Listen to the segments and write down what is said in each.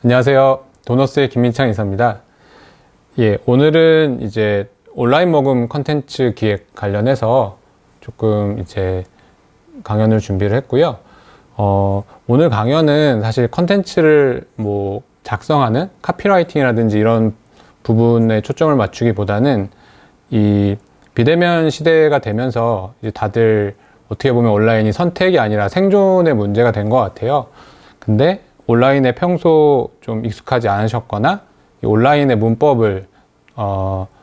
안녕하세요. 도너스의 김민창 이사입니다. 예, 오늘은 이제 온라인 모금 컨텐츠 기획 관련해서 조금 이제 강연을 준비를 했고요. 오늘 강연은 사실 컨텐츠를 뭐 작성하는 카피라이팅이라든지 이런 부분에 초점을 맞추기보다는 이 비대면 시대가 되면서 이제 다들 어떻게 보면 온라인이 선택이 아니라 생존의 문제가 된 것 같아요. 근데 온라인에 평소 좀 익숙하지 않으셨거나 온라인의 문법을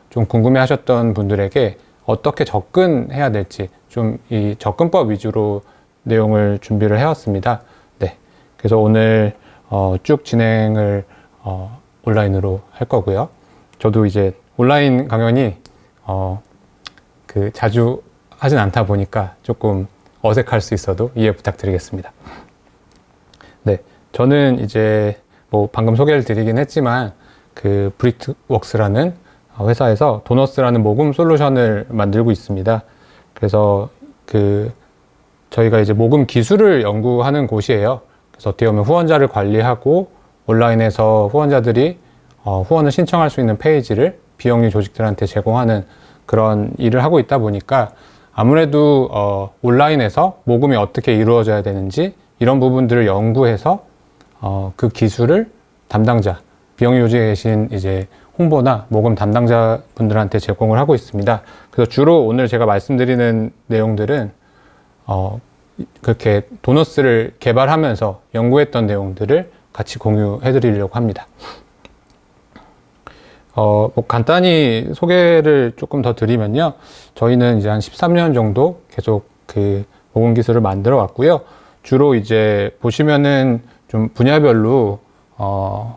좀 궁금해 하셨던 분들에게 어떻게 접근해야 될지 좀 이 접근법 위주로 내용을 준비를 해왔습니다. 네. 그래서 오늘 쭉 진행을 온라인으로 할 거고요. 저도 이제 온라인 강연이 자주 하진 않다 보니까 조금 어색할 수 있어도 이해 부탁드리겠습니다. 네. 저는 이제 뭐 방금 소개를 드리긴 했지만 그 브릭트웍스라는 회사에서 도너스라는 모금 솔루션을 만들고 있습니다. 그래서 저희가 이제 모금 기술을 연구하는 곳이에요. 그래서 어떻게 보면 후원자를 관리하고 온라인에서 후원자들이 후원을 신청할 수 있는 페이지를 비영리 조직들한테 제공하는 그런 일을 하고 있다 보니까 아무래도 온라인에서 모금이 어떻게 이루어져야 되는지 이런 부분들을 연구해서 그 기술을 담당자, 비영리 조직에 계신 이제 홍보나 모금 담당자 분들한테 제공을 하고 있습니다. 그래서 주로 오늘 제가 말씀드리는 내용들은 그렇게 도너스를 개발하면서 연구했던 내용들을 같이 공유해 드리려고 합니다. 뭐 간단히 소개를 조금 더 드리면요. 저희는 이제 한 13년 정도 계속 그 모금 기술을 만들어 왔고요. 주로 이제 보시면은 좀 분야별로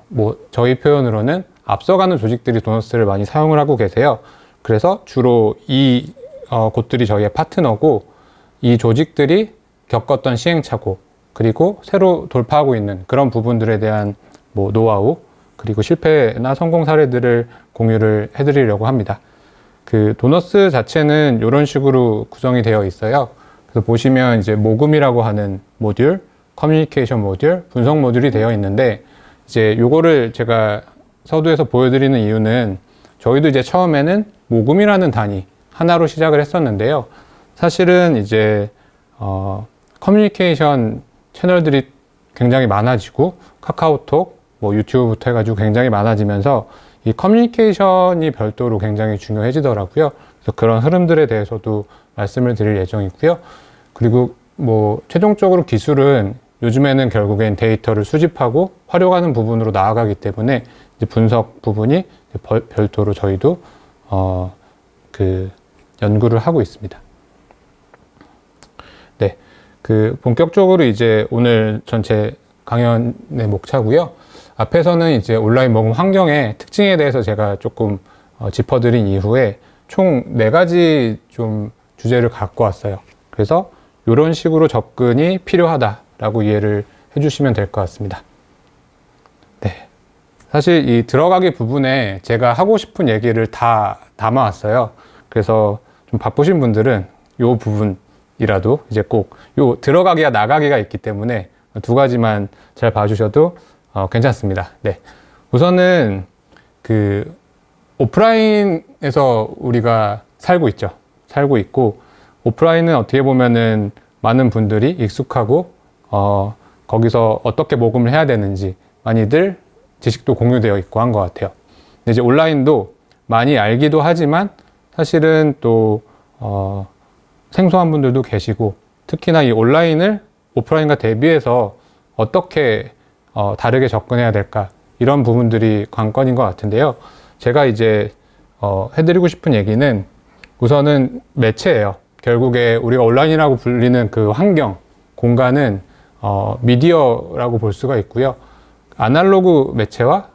뭐 저희 표현으로는 앞서가는 조직들이 도너스를 많이 사용을 하고 계세요. 그래서 주로 이 곳들이 저희의 파트너고 이 조직들이 겪었던 시행착오 그리고 새로 돌파하고 있는 그런 부분들에 대한 뭐 노하우 그리고 실패나 성공 사례들을 공유를 해드리려고 합니다. 그 도너스 자체는 이런 식으로 구성이 되어 있어요. 그래서 보시면 이제 모금이라고 하는 모듈, 커뮤니케이션 모듈, 분석 모듈이 되어 있는데 이제 요거를 제가 서두에서 보여드리는 이유는 저희도 이제 처음에는 모금이라는 단위 하나로 시작을 했었는데요. 사실은 이제 커뮤니케이션 채널들이 굉장히 많아지고 카카오톡, 뭐 유튜브부터 해가지고 굉장히 많아지면서 이 커뮤니케이션이 별도로 굉장히 중요해지더라고요. 그래서 그런 흐름들에 대해서도 말씀을 드릴 예정이고요. 그리고 뭐 최종적으로 기술은 요즘에는 결국엔 데이터를 수집하고 활용하는 부분으로 나아가기 때문에 이제 분석 부분이 별도로 저희도 연구를 하고 있습니다. 네, 본격적으로 이제 오늘 전체 강연의 목차고요. 앞에서는 이제 온라인 모금 환경의 특징에 대해서 제가 조금 짚어드린 이후에 총 4가지 좀 주제를 갖고 왔어요. 그래서 이런 식으로 접근이 필요하다라고 이해를 해주시면 될 것 같습니다. 네, 사실 이 들어가기 부분에 제가 하고 싶은 얘기를 다 담아왔어요. 그래서 좀 바쁘신 분들은 이 부분이라도 이제 꼭 요 들어가기와 나가기가 있기 때문에 2가지만 잘 봐주셔도 괜찮습니다. 네, 우선은 오프라인에서 우리가 살고 있죠. 살고 있고 오프라인은 어떻게 보면은 많은 분들이 익숙하고 거기서 어떻게 모금을 해야 되는지 많이들 지식도 공유되어 있고 한 것 같아요. 근데 이제 온라인도 많이 알기도 하지만 사실은 또 생소한 분들도 계시고 특히나 이 온라인을 오프라인과 대비해서 어떻게 다르게 접근해야 될까 이런 부분들이 관건인 것 같은데요. 제가 이제 해드리고 싶은 얘기는 우선은 매체예요. 결국에 우리가 온라인이라고 불리는 그 환경, 공간은 미디어라고 볼 수가 있고요. 아날로그 매체가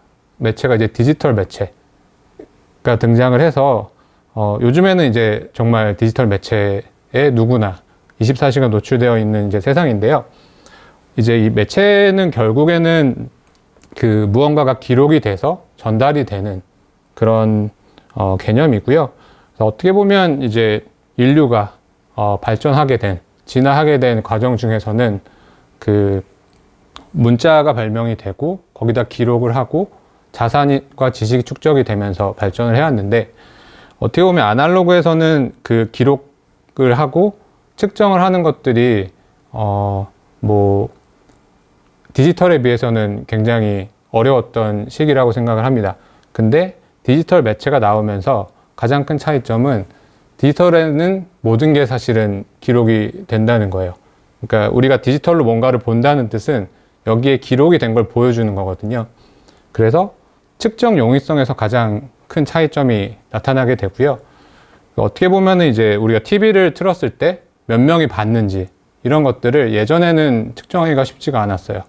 이제 디지털 매체가 등장을 해서 요즘에는 이제 정말 디지털 매체에 누구나 24시간 노출되어 있는 이제 세상인데요. 이제 이 매체는 결국에는 무언가가 기록이 돼서 전달이 되는 그런 개념이고요. 그래서 어떻게 보면 이제 인류가 진화하게 된 과정 중에서는 문자가 발명이 되고 거기다 기록을 하고 자산과 지식이 축적이 되면서 발전을 해왔는데, 어떻게 보면 아날로그에서는 그 기록을 하고 측정을 하는 것들이 뭐 디지털에 비해서는 굉장히 어려웠던 시기라고 생각을 합니다. 근데 디지털 매체가 나오면서 가장 큰 차이점은 디지털에는 모든 게 사실은 기록이 된다는 거예요. 그러니까 우리가 디지털로 뭔가를 본다는 뜻은 여기에 기록이 된 걸 보여주는 거거든요. 그래서 측정 용이성에서 가장 큰 차이점이 나타나게 되고요. 어떻게 보면은 이제 우리가 TV를 틀었을 때 몇 명이 봤는지 이런 것들을 예전에는 측정하기가 쉽지가 않았어요.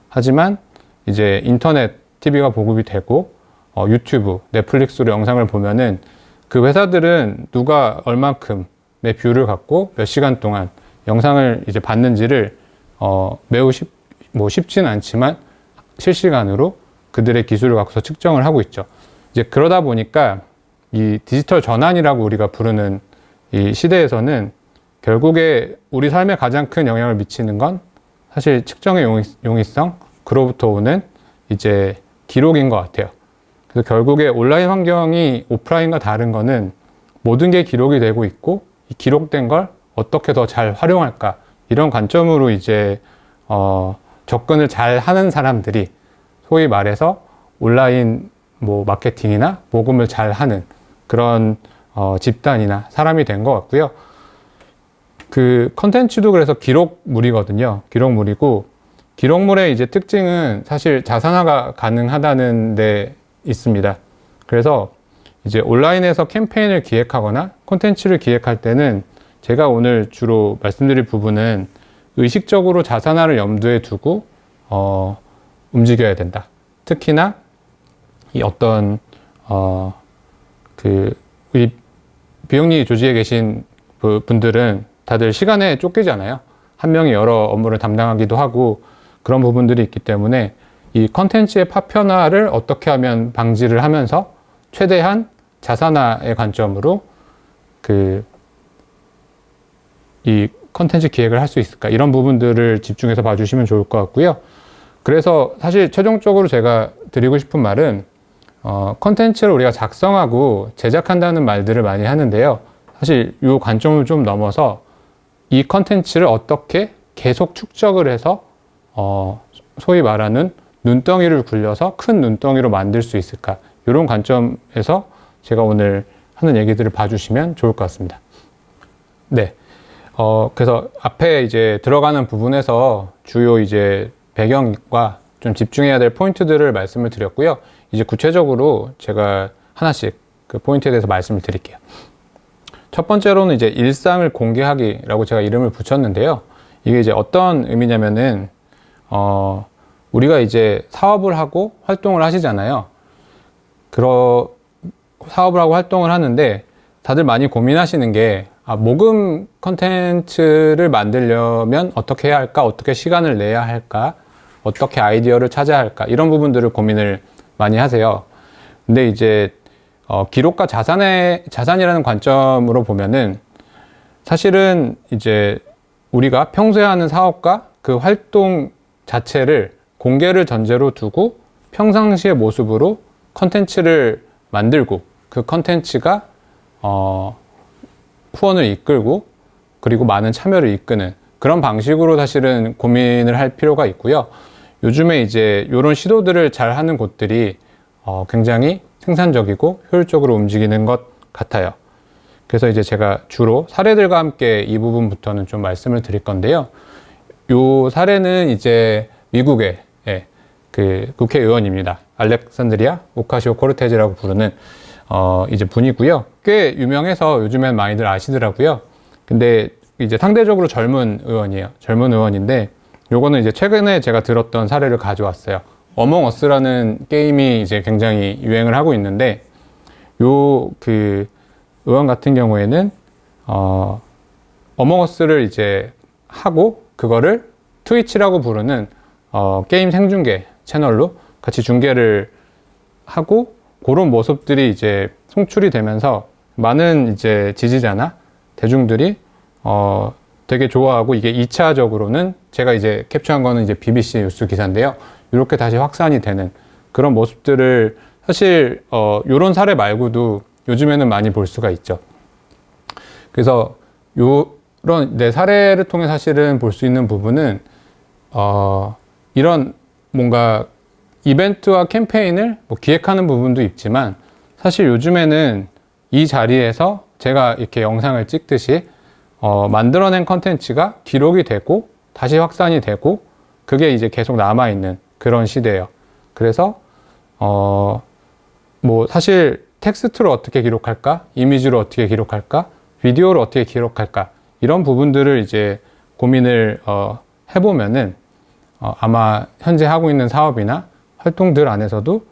하지만 이제 인터넷 TV가 보급이 되고 유튜브, 넷플릭스로 영상을 보면은 그 회사들은 누가 얼만큼의 뷰를 갖고 몇 시간 동안 영상을 이제 봤는지를 매우 쉽지는 않지만 실시간으로 그들의 기술을 갖고서 측정을 하고 있죠. 이제 그러다 보니까 이 디지털 전환이라고 우리가 부르는 이 시대에서는 결국에 우리 삶에 가장 큰 영향을 미치는 건 사실 측정의 용이성, 그로부터 오는 이제 기록인 것 같아요. 그래서 결국에 온라인 환경이 오프라인과 다른 거는 모든 게 기록이 되고 있고, 이 기록된 걸 어떻게 더 잘 활용할까, 이런 관점으로 이제 접근을 잘 하는 사람들이 소위 말해서 온라인 뭐 마케팅이나 모금을 잘 하는 그런 집단이나 사람이 된 것 같고요. 그 컨텐츠도 그래서 기록물이거든요. 기록물이고, 기록물의 이제 특징은 사실 자산화가 가능하다는 데 있습니다. 그래서 이제 온라인에서 캠페인을 기획하거나 콘텐츠를 기획할 때는 제가 오늘 주로 말씀드릴 부분은 의식적으로 자산화를 염두에 두고 움직여야 된다. 특히나 이 어떤 우리 비영리 조직에 계신 분들은 다들 시간에 쫓기잖아요. 한 명이 여러 업무를 담당하기도 하고 그런 부분들이 있기 때문에 이 컨텐츠의 파편화를 어떻게 하면 방지를 하면서 최대한 자산화의 관점으로 이 컨텐츠 기획을 할 수 있을까, 이런 부분들을 집중해서 봐주시면 좋을 것 같고요. 그래서 사실 최종적으로 제가 드리고 싶은 말은 컨텐츠를 우리가 작성하고 제작한다는 말들을 많이 하는데요. 사실 이 관점을 좀 넘어서 이 컨텐츠를 어떻게 계속 축적을 해서 소위 말하는 눈덩이를 굴려서 큰 눈덩이로 만들 수 있을까, 이런 관점에서 제가 오늘 하는 얘기들을 봐주시면 좋을 것 같습니다. 네. 그래서 앞에 이제 들어가는 부분에서 주요 이제 배경과 좀 집중해야 될 포인트들을 말씀을 드렸고요. 이제 구체적으로 제가 하나씩 그 포인트에 대해서 말씀을 드릴게요. 첫 번째로는 이제 일상을 공개하기라고 제가 이름을 붙였는데요. 이게 이제 어떤 의미냐면은, 우리가 이제 사업을 하고 활동을 하시잖아요. 사업을 하고 활동을 하는데 다들 많이 고민하시는 게, 모금 컨텐츠를 만들려면 어떻게 해야 할까? 어떻게 시간을 내야 할까? 어떻게 아이디어를 찾아야 할까? 이런 부분들을 고민을 많이 하세요. 근데 이제 기록과 자산이라는 관점으로 보면은 사실은 이제 우리가 평소에 하는 사업과 그 활동 자체를 공개를 전제로 두고 평상시의 모습으로 컨텐츠를 만들고, 그 컨텐츠가 후원을 이끌고 그리고 많은 참여를 이끄는 그런 방식으로 사실은 고민을 할 필요가 있고요. 요즘에 이제 이런 시도들을 잘 하는 곳들이 굉장히 생산적이고 효율적으로 움직이는 것 같아요. 그래서 이제 제가 주로 사례들과 함께 이 부분부터는 좀 말씀을 드릴 건데요. 이 사례는 이제 미국의 그 국회의원입니다. 알렉산드리아 오카시오코르테즈라고 부르는 이제 분이고요. 꽤 유명해서 요즘엔 많이들 아시더라고요. 근데 이제 상대적으로 젊은 의원이에요. 젊은 의원인데, 요거는 이제 최근에 제가 들었던 사례를 가져왔어요. 어몽 어스라는 게임이 이제 굉장히 유행을 하고 있는데, 그 의원 같은 경우에는 어몽 어스를 이제 하고 그거를 트위치라고 부르는 게임 생중계 채널로 같이 중계를 하고, 그런 모습들이 이제 송출이 되면서 많은 이제 지지자나 대중들이 되게 좋아하고, 이게 2차적으로는 제가 이제 캡처한 거는 이제 BBC 뉴스 기사인데요. 이렇게 다시 확산이 되는 그런 모습들을 사실 요런 사례 말고도 요즘에는 많이 볼 수가 있죠. 그래서 요런 내 사례를 통해 사실은 볼 수 있는 부분은 이런 뭔가 이벤트와 캠페인을 뭐 기획하는 부분도 있지만 사실 요즘에는 이 자리에서 제가 이렇게 영상을 찍듯이 만들어낸 컨텐츠가 기록이 되고 다시 확산이 되고 그게 이제 계속 남아있는 그런 시대예요. 그래서 뭐 사실 텍스트로 어떻게 기록할까? 이미지로 어떻게 기록할까? 비디오로 어떻게 기록할까? 이런 부분들을 이제 고민을 해보면은 아마 현재 하고 있는 사업이나 활동들 안에서도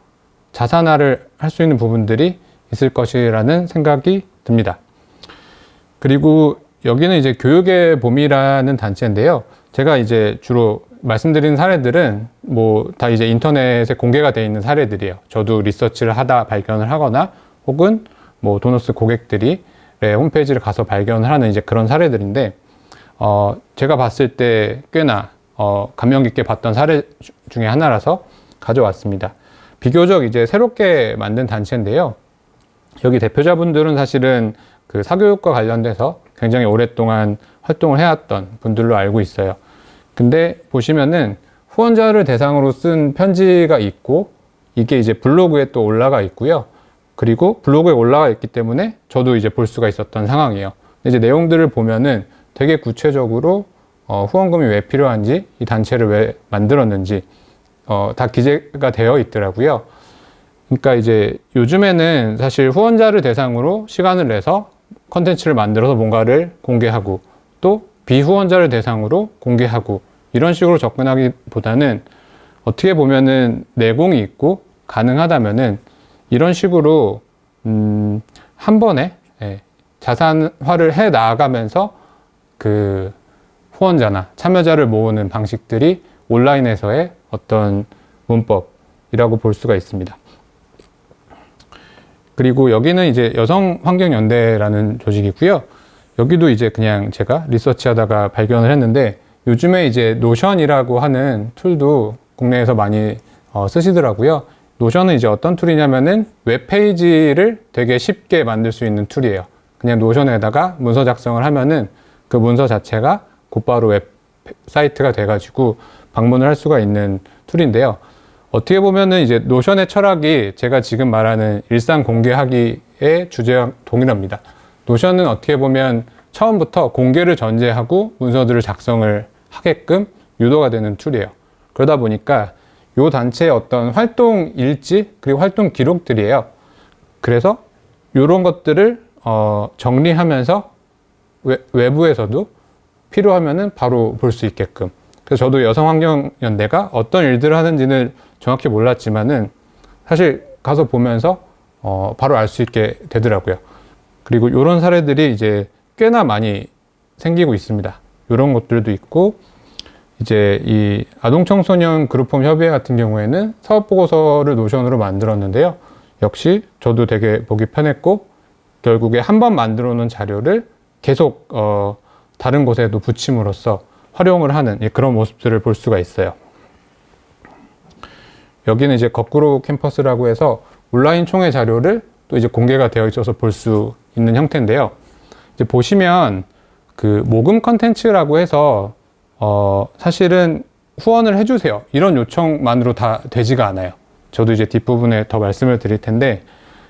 자산화를 할 수 있는 부분들이 있을 것이라는 생각이 듭니다. 그리고 여기는 이제 교육의 봄이라는 단체인데요. 제가 이제 주로 말씀드린 사례들은 뭐 다 이제 인터넷에 공개가 되어 있는 사례들이에요. 저도 리서치를 하다 발견을 하거나 혹은 뭐 도너스 고객들이 홈페이지를 가서 발견을 하는 이제 그런 사례들인데 제가 봤을 때 꽤나 감명 깊게 봤던 사례 중에 하나라서 가져왔습니다. 비교적 이제 새롭게 만든 단체인데요. 여기 대표자분들은 사실은 그 사교육과 관련돼서 굉장히 오랫동안 활동을 해왔던 분들로 알고 있어요. 근데 보시면은 후원자를 대상으로 쓴 편지가 있고 이게 이제 블로그에 또 올라가 있고요. 그리고 블로그에 올라가 있기 때문에 저도 이제 볼 수가 있었던 상황이에요. 이제 내용들을 보면은 되게 구체적으로 후원금이 왜 필요한지, 이 단체를 왜 만들었는지 다 기재가 되어 있더라고요. 그러니까 이제 요즘에는 사실 후원자를 대상으로 시간을 내서 컨텐츠를 만들어서 뭔가를 공개하고 또 비후원자를 대상으로 공개하고 이런 식으로 접근하기보다는 어떻게 보면은 내공이 있고 가능하다면은 이런 식으로 한 번에 자산화를 해 나아가면서 그 후원자나 참여자를 모으는 방식들이 온라인에서의 어떤 문법이라고 볼 수가 있습니다. 그리고 여기는 이제 여성환경연대라는 조직이고요. 여기도 이제 그냥 제가 리서치 하다가 발견을 했는데 요즘에 이제 노션이라고 하는 툴도 국내에서 많이 쓰시더라고요. 노션은 이제 어떤 툴이냐면은 웹페이지를 되게 쉽게 만들 수 있는 툴이에요. 그냥 노션에다가 문서 작성을 하면은 그 문서 자체가 곧바로 웹사이트가 돼가지고 방문을 할 수가 있는 툴인데요. 어떻게 보면은 이제 노션의 철학이 제가 지금 말하는 일상 공개하기의 주제와 동일합니다. 노션은 어떻게 보면 처음부터 공개를 전제하고 문서들을 작성을 하게끔 유도가 되는 툴이에요. 그러다 보니까 이 단체의 어떤 활동 일지 그리고 활동 기록들이에요. 그래서 이런 것들을 정리하면서 외부에서도 필요하면은 바로 볼 수 있게끔. 그래서 저도 여성환경연대가 어떤 일들을 하는지는 정확히 몰랐지만은 사실 가서 보면서 바로 알 수 있게 되더라고요. 그리고 이런 사례들이 이제 꽤나 많이 생기고 있습니다. 이런 것들도 있고 이제 이 아동청소년 그룹홈 협의회 같은 경우에는 사업보고서를 노션으로 만들었는데요. 역시 저도 되게 보기 편했고 결국에 한 번 만들어 놓은 자료를 계속 다른 곳에도 붙임으로써 활용을 하는 그런 모습들을 볼 수가 있어요. 여기는 이제 거꾸로 캠퍼스라고 해서 온라인 총회 자료를 또 이제 공개가 되어 있어서 볼 수 있는 형태인데요. 이제 보시면 그 모금 컨텐츠라고 해서 사실은 후원을 해주세요. 이런 요청만으로 다 되지가 않아요. 저도 이제 뒷부분에 더 말씀을 드릴 텐데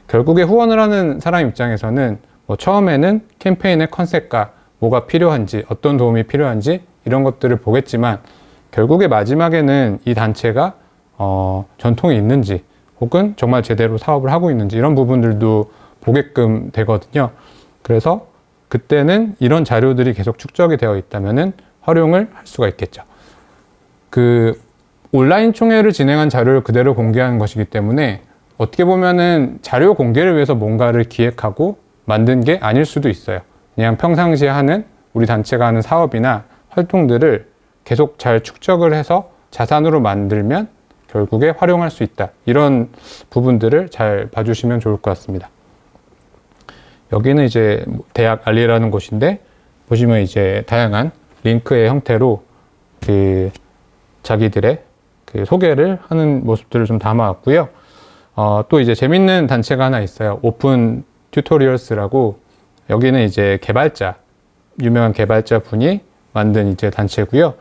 결국에 후원을 하는 사람 입장에서는 뭐 처음에는 캠페인의 컨셉과 뭐가 필요한지 어떤 도움이 필요한지 이런 것들을 보겠지만 결국에 마지막에는 이 단체가 전통이 있는지 혹은 정말 제대로 사업을 하고 있는지 이런 부분들도 보게끔 되거든요. 그래서 그때는 이런 자료들이 계속 축적이 되어 있다면은 활용을 할 수가 있겠죠. 그 온라인 총회를 진행한 자료를 그대로 공개하는 것이기 때문에 어떻게 보면은 자료 공개를 위해서 뭔가를 기획하고 만든 게 아닐 수도 있어요. 그냥 평상시에 하는 우리 단체가 하는 사업이나 활동들을 계속 잘 축적을 해서 자산으로 만들면 결국에 활용할 수 있다. 이런 부분들을 잘 봐주시면 좋을 것 같습니다. 여기는 이제 대학 알리라는 곳인데 보시면 이제 다양한 링크의 형태로 그 자기들의 그 소개를 하는 모습들을 좀 담아왔고요. 또 이제 재밌는 단체가 하나 있어요. 오픈 튜토리얼스라고. 여기는 이제 유명한 개발자 분이 만든 이제 단체고요.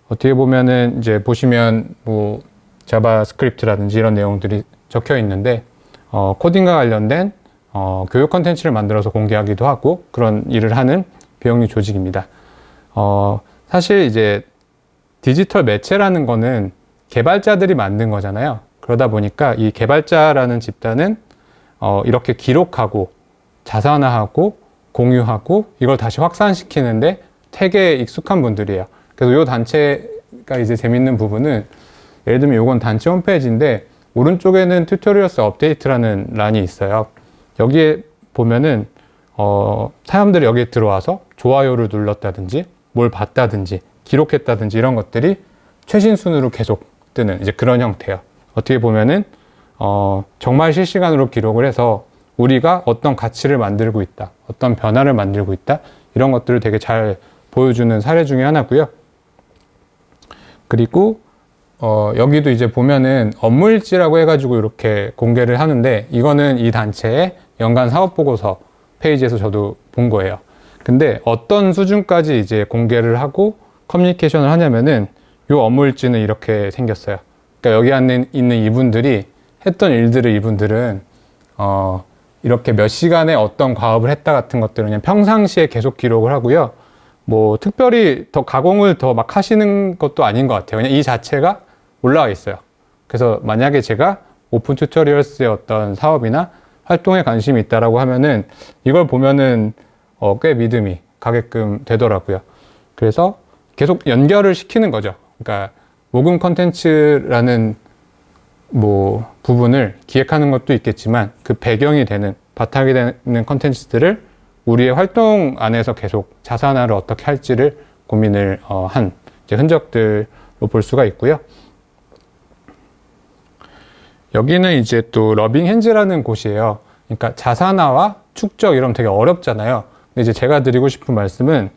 어떻게 보면은 이제 보시면 뭐 자바스크립트라든지 이런 내용들이 적혀 있는데, 코딩과 관련된 교육 컨텐츠를 만들어서 공개하기도 하고 그런 일을 하는 비영리 조직입니다. 사실 이제 디지털 매체라는 거는 개발자들이 만든 거잖아요. 그러다 보니까 이 개발자라는 집단은 이렇게 기록하고 자산화하고 공유하고 이걸 다시 확산시키는데 되게 익숙한 분들이에요. 그래서 이 단체가 이제 재밌는 부분은, 예를 들면 이건 단체 홈페이지인데 오른쪽에는 튜토리얼스 업데이트라는 란이 있어요. 여기에 보면은 사람들이 여기에 들어와서 좋아요를 눌렀다든지 뭘 봤다든지 기록했다든지 이런 것들이 최신 순으로 계속 뜨는 이제 그런 형태예요. 어떻게 보면은 정말 실시간으로 기록을 해서 우리가 어떤 가치를 만들고 있다, 어떤 변화를 만들고 있다, 이런 것들을 되게 잘 보여주는 사례 중에 하나고요. 그리고 여기도 이제 보면은 업무일지라고 해가지고 이렇게 공개를 하는데, 이거는 이 단체의 연간 사업보고서 페이지에서 저도 본 거예요. 근데 어떤 수준까지 이제 공개를 하고 커뮤니케이션을 하냐면은, 이 업무일지는 이렇게 생겼어요. 그러니까 여기 안에 있는 이분들이 했던 일들을 이분들은 이렇게 몇 시간에 어떤 과업을 했다 같은 것들은 그냥 평상시에 계속 기록을 하고요. 뭐 특별히 더 가공을 더 막 하시는 것도 아닌 것 같아요. 그냥 이 자체가 올라와 있어요. 그래서 만약에 제가 오픈 튜토리얼스의 어떤 사업이나 활동에 관심이 있다라고 하면은 이걸 보면은 꽤 믿음이 가게끔 되더라고요. 그래서 계속 연결을 시키는 거죠. 그러니까 모금 컨텐츠라는 뭐 부분을 기획하는 것도 있겠지만 그 배경이 되는, 바탕이 되는 컨텐츠들을 우리의 활동 안에서 계속 자산화를 어떻게 할지를 고민을 한 이제 흔적들로 볼 수가 있고요. 여기는 이제 또 러빙 핸즈라는 곳이에요. 그러니까 자산화와 축적 이러면 되게 어렵잖아요. 근데 이제 제가 드리고 싶은 말씀은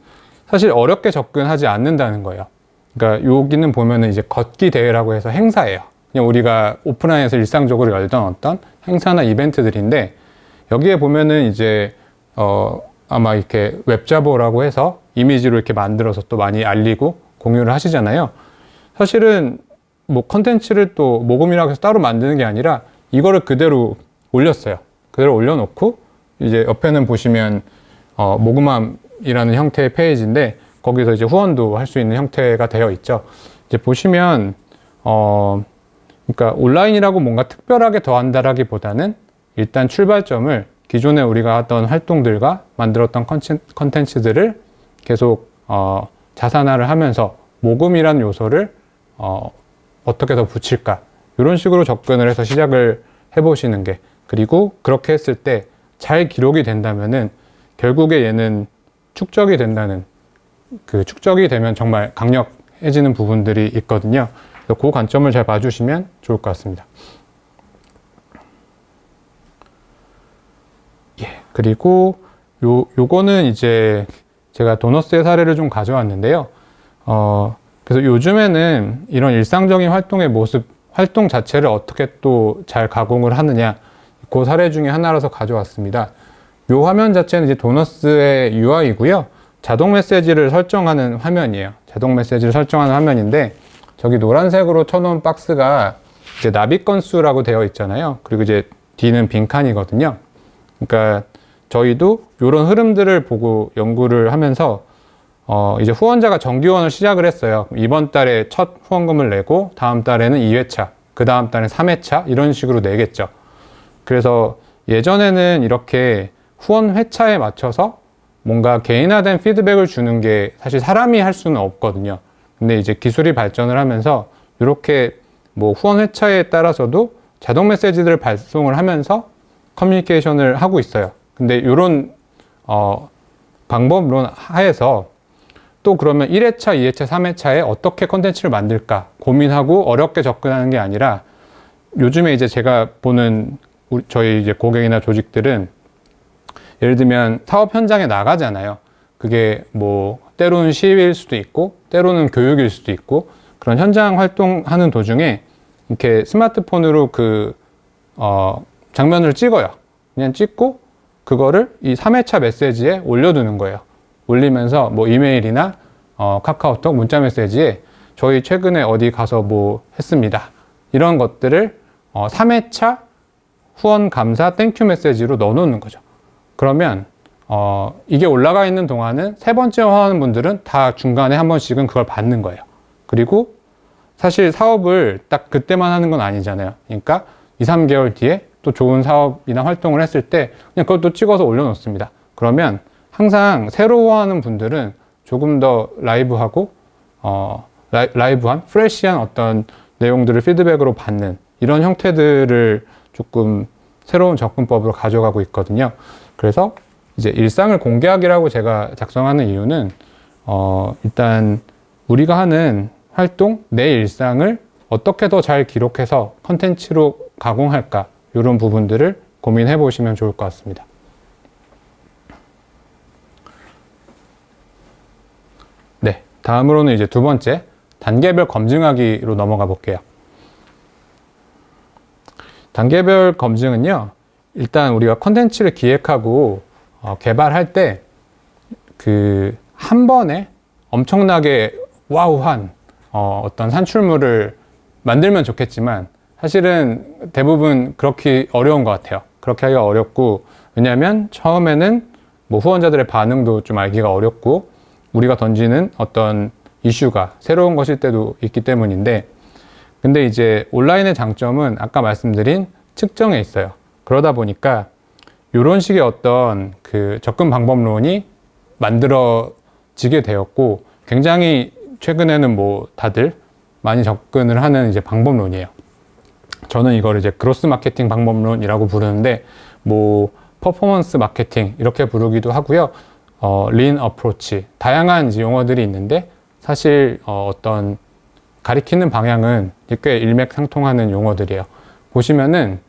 사실 어렵게 접근하지 않는다는 거예요. 그러니까 여기는 보면은 이제 걷기 대회라고 해서 행사예요. 그냥 우리가 오프라인에서 일상적으로 열던 어떤 행사나 이벤트들인데, 여기에 보면은 이제 아마 이렇게 웹자보라고 해서 이미지로 이렇게 만들어서 또 많이 알리고 공유를 하시잖아요. 사실은 뭐 컨텐츠를 또 모금이라고 해서 따로 만드는 게 아니라 이거를 그대로 올렸어요. 그대로 올려놓고 이제 옆에는 보시면 모금함이라는 형태의 페이지인데, 거기서 이제 후원도 할 수 있는 형태가 되어 있죠. 이제 보시면 그러니까 온라인이라고 뭔가 특별하게 더한다라기보다는 일단 출발점을 기존에 우리가 하던 활동들과 만들었던 컨텐츠들을 계속 자산화를 하면서 모금이라는 요소를 어떻게 더 붙일까, 이런 식으로 접근을 해서 시작을 해보시는 게, 그리고 그렇게 했을 때 잘 기록이 된다면은 결국에 얘는 축적이 된다는, 그 축적이 되면 정말 강력해지는 부분들이 있거든요. 그래서 그 관점을 잘 봐주시면 좋을 것 같습니다. 예, 그리고 요거는 이제 제가 도너스의 사례를 좀 가져왔는데요. 그래서 요즘에는 이런 일상적인 활동의 모습, 활동 자체를 어떻게 또 잘 가공을 하느냐, 그 사례 중에 하나라서 가져왔습니다. 요 화면 자체는 이제 도너스의 UI이고요. 자동 메시지를 설정하는 화면이에요. 자동 메시지를 설정하는 화면인데, 저기 노란색으로 쳐놓은 박스가 이제 나비 건수라고 되어 있잖아요. 그리고 이제 뒤는 빈칸이거든요. 그러니까 저희도 이런 흐름들을 보고 연구를 하면서 이제 후원자가 정기후원을 시작을 했어요. 이번 달에 첫 후원금을 내고 다음 달에는 2회차, 그 다음 달에 3회차 이런 식으로 내겠죠. 그래서 예전에는 이렇게 후원 회차에 맞춰서 뭔가 개인화된 피드백을 주는 게 사실 사람이 할 수는 없거든요. 근데 이제 기술이 발전을 하면서 이렇게 뭐 후원 회차에 따라서도 자동 메시지들을 발송을 하면서 커뮤니케이션을 하고 있어요. 근데 이런 방법론 하에서 또 그러면 1회차, 2회차, 3회차에 어떻게 컨텐츠를 만들까 고민하고 어렵게 접근하는 게 아니라, 요즘에 이제 제가 보는 저희 이제 고객이나 조직들은 예를 들면 사업 현장에 나가잖아요. 그게 뭐 때로는 시위일 수도 있고 때로는 교육일 수도 있고, 그런 현장 활동하는 도중에 이렇게 스마트폰으로 장면을 찍어요. 그냥 찍고 그거를 이 3회차 메시지에 올려두는 거예요. 올리면서 뭐 이메일이나 카카오톡 문자 메시지에 저희 최근에 어디 가서 뭐 했습니다, 이런 것들을 3회차 후원 감사 땡큐 메시지로 넣어놓는 거죠. 그러면 이게 올라가 있는 동안은 세 번째 후원하는 분들은 다 중간에 한 번씩은 그걸 받는 거예요. 그리고 사실 사업을 딱 그때만 하는 건 아니잖아요. 그러니까 2, 3개월 뒤에 또 좋은 사업이나 활동을 했을 때 그냥 그것도 찍어서 올려놓습니다. 그러면 항상 새로 후원하는 분들은 조금 더 라이브하고 라이브한 프레시한 어떤 내용들을 피드백으로 받는 이런 형태들을 조금 새로운 접근법으로 가져가고 있거든요. 그래서 이제 일상을 공개하기라고 제가 작성하는 이유는 일단 우리가 하는 활동, 내 일상을 어떻게 더 잘 기록해서 컨텐츠로 가공할까, 이런 부분들을 고민해 보시면 좋을 것 같습니다. 네, 다음으로는 이제 두 번째, 단계별 검증하기로 넘어가 볼게요. 단계별 검증은요, 일단 우리가 컨텐츠를 기획하고 개발할 때 한 번에 엄청나게 와우한 어떤 산출물을 만들면 좋겠지만 사실은 대부분 그렇게 어려운 것 같아요. 그렇게 하기가 어렵고, 왜냐하면 처음에는 뭐 후원자들의 반응도 좀 알기가 어렵고, 우리가 던지는 어떤 이슈가 새로운 것일 때도 있기 때문인데, 근데 이제 온라인의 장점은 아까 말씀드린 측정에 있어요. 그러다 보니까 이런 식의 어떤 접근 방법론이 만들어지게 되었고, 굉장히 최근에는 뭐 다들 많이 접근을 하는 이제 방법론이에요. 저는 이걸 이제 그로스 마케팅 방법론이라고 부르는데, 뭐 퍼포먼스 마케팅 이렇게 부르기도 하고요. 린 어프로치, 다양한 이제 용어들이 있는데, 사실 어떤 가리키는 방향은 꽤 일맥상통하는 용어들이에요. 보시면은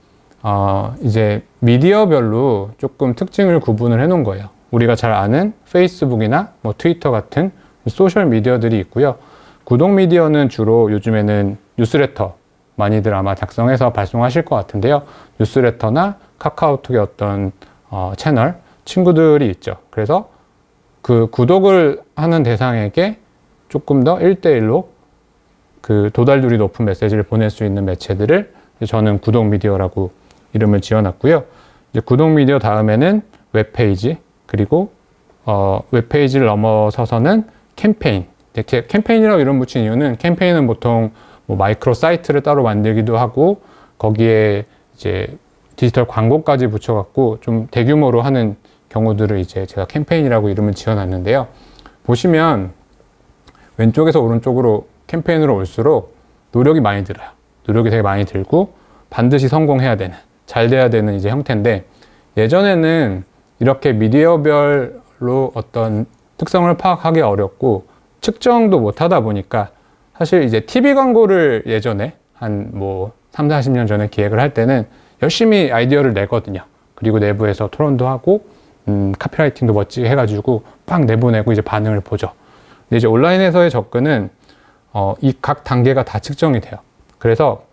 이제 미디어별로 조금 특징을 구분을 해 놓은 거예요. 우리가 잘 아는 페이스북이나 뭐 트위터 같은 소셜 미디어들이 있고요. 구독 미디어는 주로 요즘에는 뉴스레터 많이들 아마 작성해서 발송하실 것 같은데요. 뉴스레터나 카카오톡의 어떤 채널, 친구들이 있죠. 그래서 그 구독을 하는 대상에게 조금 더 1대1로 도달률이 높은 메시지를 보낼 수 있는 매체들을 저는 구독 미디어라고 이름을 지어놨고요. 이제 구독 미디어 다음에는 웹페이지, 그리고 웹페이지를 넘어서서는 캠페인. 이렇게 캠페인이라고 이름 붙인 이유는, 캠페인은 보통 뭐 마이크로 사이트를 따로 만들기도 하고, 거기에 이제 디지털 광고까지 붙여갖고 좀 대규모로 하는 경우들을 이제 제가 캠페인이라고 이름을 지어놨는데요. 보시면 왼쪽에서 오른쪽으로 캠페인으로 올수록 노력이 많이 들어요. 노력이 되게 많이 들고 반드시 성공해야 되는, 잘 돼야 되는 이제 형태인데, 예전에는 이렇게 미디어별로 어떤 특성을 파악하기 어렵고 측정도 못 하다 보니까, 사실 이제 TV 광고를 예전에 한 뭐 3, 40년 전에 기획을 할 때는 열심히 아이디어를 내거든요. 그리고 내부에서 토론도 하고 카피라이팅도 멋지게 해가지고 막 내보내고 이제 반응을 보죠. 근데 이제 온라인에서의 접근은 이 각 단계가 다 측정이 돼요. 그래서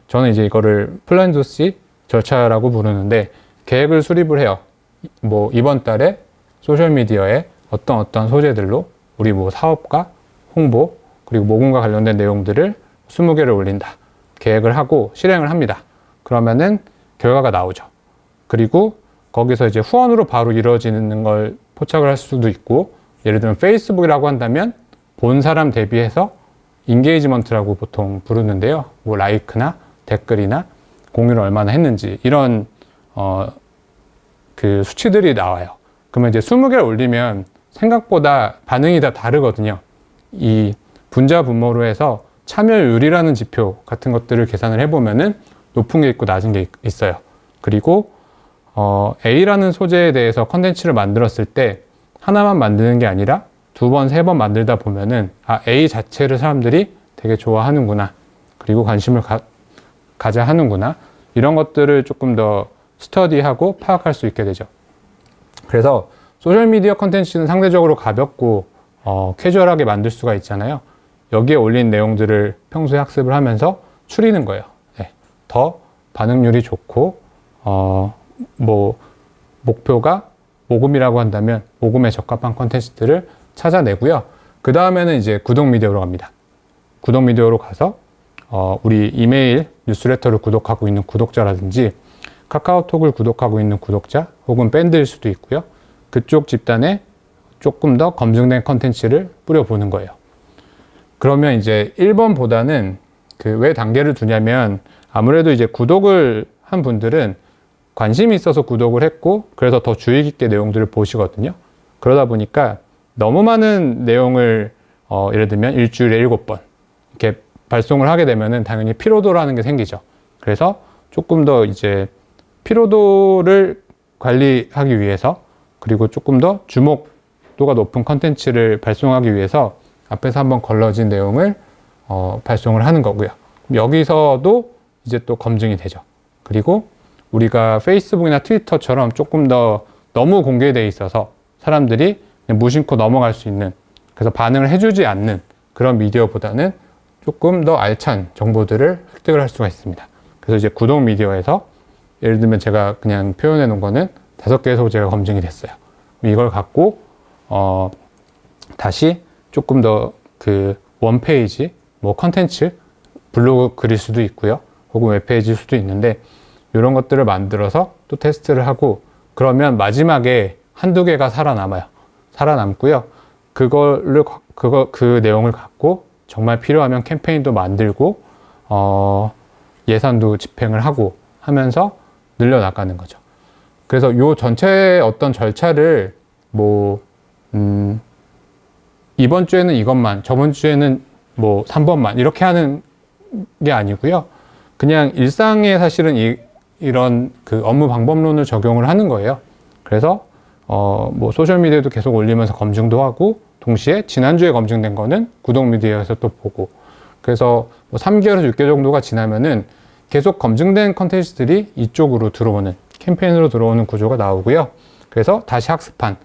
저는 이제 이거를 플랜 투 씨 절차라고 부르는데, 계획을 수립을 해요. 뭐 이번 달에 소셜미디어에 어떤 소재들로 우리 뭐 사업과 홍보 그리고 모금과 관련된 내용들을 20개를 올린다. 계획을 하고 실행을 합니다. 그러면은 결과가 나오죠. 그리고 거기서 이제 후원으로 바로 이루어지는 걸 포착을 할 수도 있고, 예를 들면 페이스북이라고 한다면 본 사람 대비해서 인게이지먼트라고 보통 부르는데요. 뭐 라이크나 댓글이나 공유를 얼마나 했는지, 이런 수치들이 나와요. 그러면 이제 20개를 올리면 생각보다 반응이 다 다르거든요. 이 분자 분모로 해서 참여율이라는 지표 같은 것들을 계산을 해보면은 높은 게 있고 낮은 게 있어요. 그리고 A라는 소재에 대해서 컨텐츠를 만들었을 때 하나만 만드는 게 아니라 2번, 3번 만들다 보면은 A 자체를 사람들이 되게 좋아하는구나, 그리고 관심을 가져야 하는구나, 이런 것들을 조금 더 스터디하고 파악할 수 있게 되죠. 그래서 소셜미디어 컨텐츠는 상대적으로 가볍고 캐주얼하게 만들 수가 있잖아요. 여기에 올린 내용들을 평소에 학습을 하면서 추리는 거예요. 네. 더 반응률이 좋고 뭐 목표가 모금이라고 한다면 모금에 적합한 컨텐츠들을 찾아내고요. 그 다음에는 이제 구독 미디어로 갑니다. 구독 미디어로 가서 우리 이메일 뉴스레터를 구독하고 있는 구독자라든지 카카오톡을 구독하고 있는 구독자 혹은 밴드일 수도 있고요. 그쪽 집단에 조금 더 검증된 컨텐츠를 뿌려보는 거예요. 그러면 이제 1번보다는 그 왜 단계를 두냐면 아무래도 이제 구독을 한 분들은 관심이 있어서 구독을 했고 그래서 더 주의 깊게 내용들을 보시거든요. 그러다 보니까 너무 많은 내용을 예를 들면 일주일에 7번 이렇게 발송을 하게 되면은 당연히 피로도라는 게 생기죠. 그래서 조금 더 이제 피로도를 관리하기 위해서 그리고 조금 더 주목도가 높은 컨텐츠를 발송하기 위해서 앞에서 한번 걸러진 내용을 발송을 하는 거고요. 여기서도 이제 또 검증이 되죠. 그리고 우리가 페이스북이나 트위터처럼 조금 더 너무 공개되어 있어서 사람들이 그냥 무심코 넘어갈 수 있는, 그래서 반응을 해주지 않는 그런 미디어보다는 조금 더 알찬 정보들을 획득을 할 수가 있습니다. 그래서 이제 구독 미디어에서 예를 들면 제가 그냥 표현해 놓은 거는 5개의 소재가 검증이 됐어요. 이걸 갖고 다시 조금 더 그 원페이지 뭐 컨텐츠 블로그 글일 수도 있고요. 혹은 웹페이지일 수도 있는데 이런 것들을 만들어서 또 테스트를 하고 그러면 마지막에 한두 개가 살아남아요. 살아남고요. 그 내용을 갖고 정말 필요하면 캠페인도 만들고 예산도 집행을 하고 하면서 늘려나가는 거죠. 그래서 요 전체 어떤 절차를 뭐 이번 주에는 이것만, 저번 주에는 뭐 3번만 이렇게 하는 게 아니고요. 그냥 일상에 사실은 이런 그 업무 방법론을 적용을 하는 거예요. 그래서 뭐 소셜미디어도 계속 올리면서 검증도 하고 동시에 지난주에 검증된 거는 구독 미디어에서 또 보고, 그래서 뭐 3개월에서 6개월 정도가 지나면은 계속 검증된 컨텐츠들이 이쪽으로 들어오는, 캠페인으로 들어오는 구조가 나오고요. 그래서 다시 학습한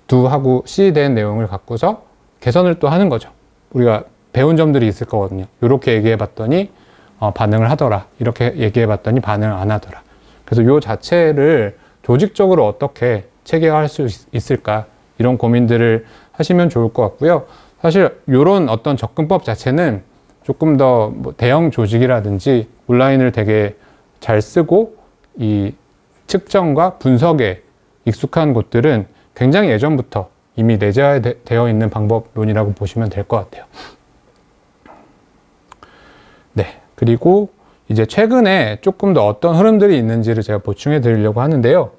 Do하고 C 된 내용을 갖고서 개선을 또 하는 거죠. 우리가 배운 점들이 있을 거거든요. 이렇게 얘기해 봤더니 반응을 하더라. 이렇게 얘기해 봤더니 반응을 안 하더라. 그래서 요 자체를 조직적으로 어떻게 체계화할 수 있을까, 이런 고민들을 하시면 좋을 것 같고요. 사실 이런 어떤 접근법 자체는 조금 더 뭐 대형 조직이라든지 온라인을 되게 잘 쓰고 이 측정과 분석에 익숙한 곳들은 굉장히 예전부터 이미 내재되어 있는 방법론이라고 보시면 될 것 같아요. 네. 그리고 이제 최근에 조금 더 어떤 흐름들이 있는지를 제가 보충해 드리려고 하는데요.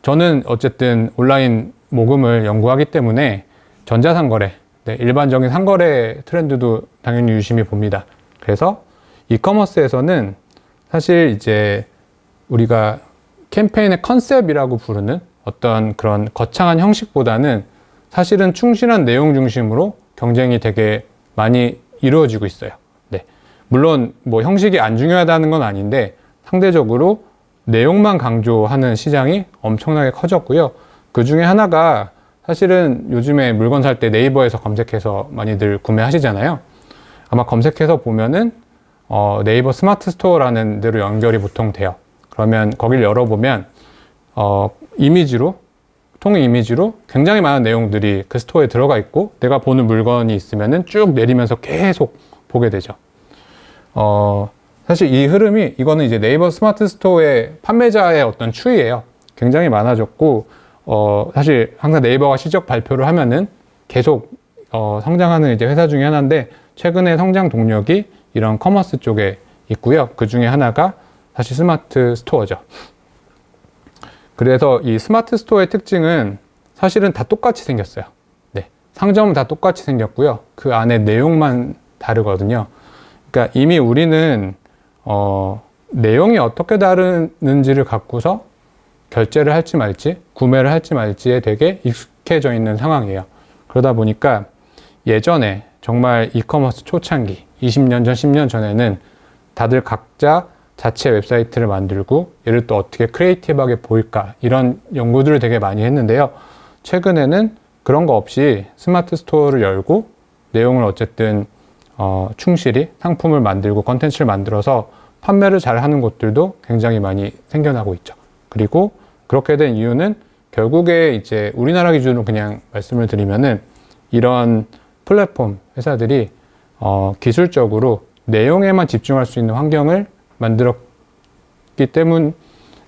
저는 어쨌든 온라인 모금을 연구하기 때문에 전자상거래, 네, 일반적인 상거래 트렌드도 당연히 유심히 봅니다. 그래서 이커머스에서는 사실 이제 우리가 캠페인의 컨셉이라고 부르는 어떤 그런 거창한 형식보다는 사실은 충실한 내용 중심으로 경쟁이 되게 많이 이루어지고 있어요. 네. 물론 뭐 형식이 안 중요하다는 건 아닌데 상대적으로 내용만 강조하는 시장이 엄청나게 커졌고요. 그 중에 하나가 사실은 요즘에 물건 살 때 네이버에서 검색해서 많이들 구매하시잖아요. 아마 검색해서 보면은 네이버 스마트 스토어라는 데로 연결이 보통 돼요. 그러면 거기를 열어보면 통일 이미지로 굉장히 많은 내용들이 그 스토어에 들어가 있고 내가 보는 물건이 있으면은 쭉 내리면서 계속 보게 되죠. 사실 이 흐름이, 이거는 이제 네이버 스마트 스토어의 판매자의 어떤 추이예요. 굉장히 많아졌고 사실 항상 네이버가 실적 발표를 하면은 계속 성장하는 이제 회사 중에 하나인데 최근에 성장 동력이 이런 커머스 쪽에 있고요. 그 중에 하나가 사실 스마트 스토어죠. 그래서 이 스마트 스토어의 특징은 사실은 다 똑같이 생겼어요. 네. 상점은 다 똑같이 생겼고요. 그 안에 내용만 다르거든요. 그러니까 이미 우리는 내용이 어떻게 다르는지를 갖고서 결제를 할지 말지, 구매를 할지 말지에 되게 익숙해져 있는 상황이에요. 그러다 보니까 예전에 정말 이커머스 초창기, 20년 전, 10년 전에는 다들 각자 자체 웹사이트를 만들고 얘를 또 어떻게 크리에이티브하게 보일까, 이런 연구들을 되게 많이 했는데요. 최근에는 그런 거 없이 스마트 스토어를 열고 내용을 어쨌든 충실히 상품을 만들고 컨텐츠를 만들어서 판매를 잘 하는 곳들도 굉장히 많이 생겨나고 있죠. 그리고 그렇게 된 이유는 결국에 이제 우리나라 기준으로 그냥 말씀을 드리면은 이런 플랫폼 회사들이 기술적으로 내용에만 집중할 수 있는 환경을 만들었기 때문인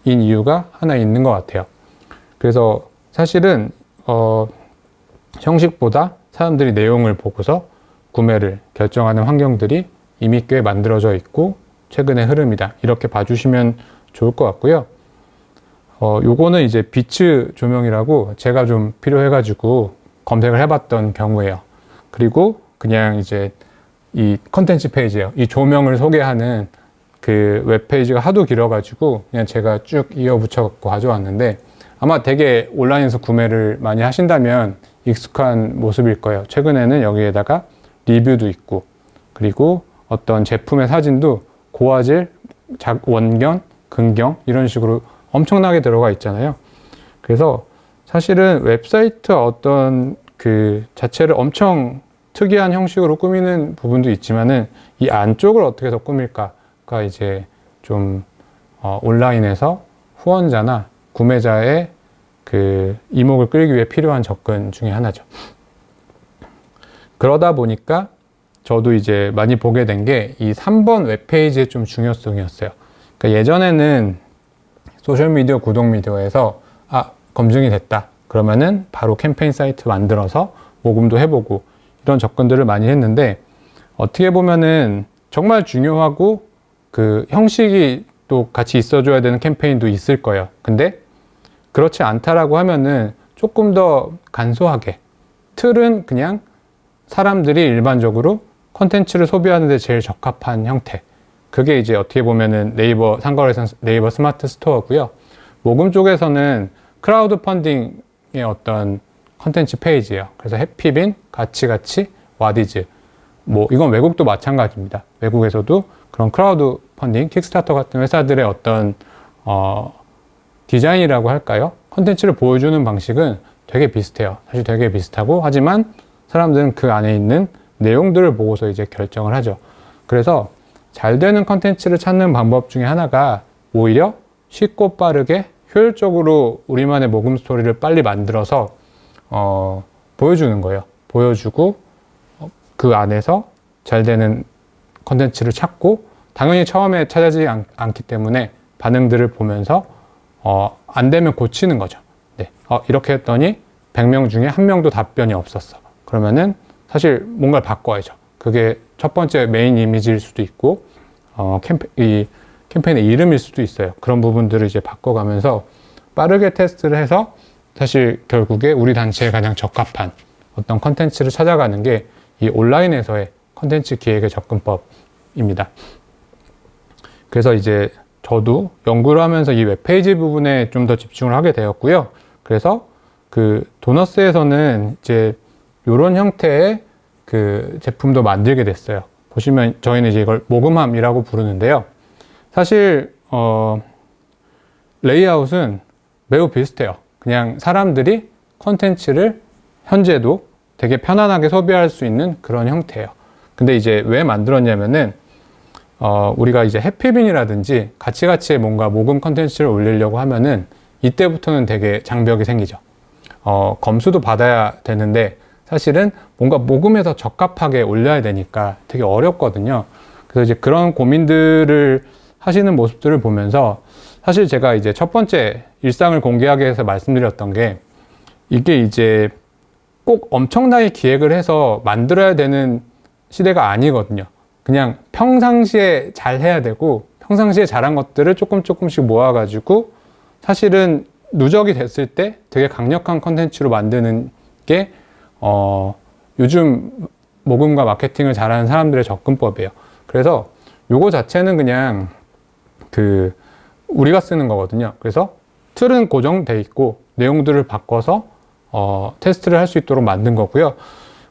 이유가 하나 있는 것 같아요. 그래서 사실은 형식보다 사람들이 내용을 보고서 구매를 결정하는 환경들이 이미 꽤 만들어져 있고 최근의 흐름이다. 이렇게 봐주시면 좋을 것 같고요. 요거는 이제 비츠 조명이라고 제가 좀 필요해가지고 검색을 해봤던 경우예요. 그리고 그냥 이제 이 컨텐츠 페이지예요. 이 조명을 소개하는 그 웹페이지가 하도 길어가지고 그냥 제가 쭉 이어붙여갖고 가져왔는데 아마 되게 온라인에서 구매를 많이 하신다면 익숙한 모습일 거예요. 최근에는 여기에다가 리뷰도 있고 그리고 어떤 제품의 사진도 고화질, 원견, 근경 이런 식으로 엄청나게 들어가 있잖아요. 그래서 사실은 웹사이트 어떤 그 자체를 엄청 특이한 형식으로 꾸미는 부분도 있지만은 이 안쪽을 어떻게 더 꾸밀까가 이제 좀 온라인에서 후원자나 구매자의 그 이목을 끌기 위해 필요한 접근 중에 하나죠. 그러다 보니까 저도 이제 많이 보게 된 게 이 3번 웹페이지의 좀 중요성이었어요. 그러니까 예전에는 소셜미디어, 구독미디어에서 검증이 됐다. 그러면은 바로 캠페인 사이트 만들어서 모금도 해보고 이런 접근들을 많이 했는데 어떻게 보면은 정말 중요하고 그 형식이 또 같이 있어줘야 되는 캠페인도 있을 거예요. 근데 그렇지 않다라고 하면은 조금 더 간소하게 틀은 그냥 사람들이 일반적으로 컨텐츠를 소비하는 데 제일 적합한 형태. 그게 이제 어떻게 보면은 네이버 상거래선 네이버 스마트 스토어고요. 모금 쪽에서는 크라우드 펀딩의 어떤 컨텐츠 페이지예요. 그래서 해피빈, 가치가치, 와디즈. 뭐 이건 외국도 마찬가지입니다. 외국에서도 그런 크라우드 펀딩, 킥스타터 같은 회사들의 어떤 디자인이라고 할까요? 컨텐츠를 보여주는 방식은 되게 비슷해요. 사실 되게 비슷하고 하지만 사람들은 그 안에 있는 내용들을 보고서 이제 결정을 하죠. 그래서 잘 되는 컨텐츠를 찾는 방법 중에 하나가 오히려 쉽고 빠르게 효율적으로 우리만의 모금 스토리를 빨리 만들어서 보여주는 거예요. 보여주고 그 안에서 잘 되는 컨텐츠를 찾고 당연히 처음에 찾아지지 않기 때문에 반응들을 보면서 안 되면 고치는 거죠. 네. 이렇게 했더니 100명 중에 1명도 답변이 없었어. 그러면은 사실 뭔가를 바꿔야죠. 그게 첫 번째 메인 이미지일 수도 있고 이 캠페인의 이름일 수도 있어요. 그런 부분들을 이제 바꿔가면서 빠르게 테스트를 해서 사실 결국에 우리 단체에 가장 적합한 어떤 컨텐츠를 찾아가는 게 이 온라인에서의 컨텐츠 기획의 접근법입니다. 그래서 이제 저도 연구를 하면서 이 웹페이지 부분에 좀 더 집중을 하게 되었고요. 그래서 그 도너스에서는 이제 이런 형태의 그 제품도 만들게 됐어요. 보시면 저희는 이제 이걸 모금함이라고 부르는데요. 사실 레이아웃은 매우 비슷해요. 그냥 사람들이 컨텐츠를 현재도 되게 편안하게 소비할 수 있는 그런 형태예요. 근데 이제 왜 만들었냐면은 우리가 이제 해피빈이라든지 가치가치에 뭔가 모금 컨텐츠를 올리려고 하면은 이때부터는 되게 장벽이 생기죠. 검수도 받아야 되는데 사실은 뭔가 모금에 더 적합하게 올려야 되니까 되게 어렵거든요. 그래서 이제 그런 고민들을 하시는 모습들을 보면서 사실 제가 이제 첫 번째 일상을 공개하게 해서 말씀드렸던 게 이게 이제 꼭 엄청나게 기획을 해서 만들어야 되는 시대가 아니거든요. 그냥 평상시에 잘 해야 되고 평상시에 잘한 것들을 조금씩 모아가지고 사실은 누적이 됐을 때 되게 강력한 컨텐츠로 만드는 게 요즘 모금과 마케팅을 잘하는 사람들의 접근법이에요. 그래서 요거 자체는 그냥 그 우리가 쓰는 거거든요. 그래서 틀은 고정돼 있고 내용들을 바꿔서 테스트를 할 수 있도록 만든 거고요.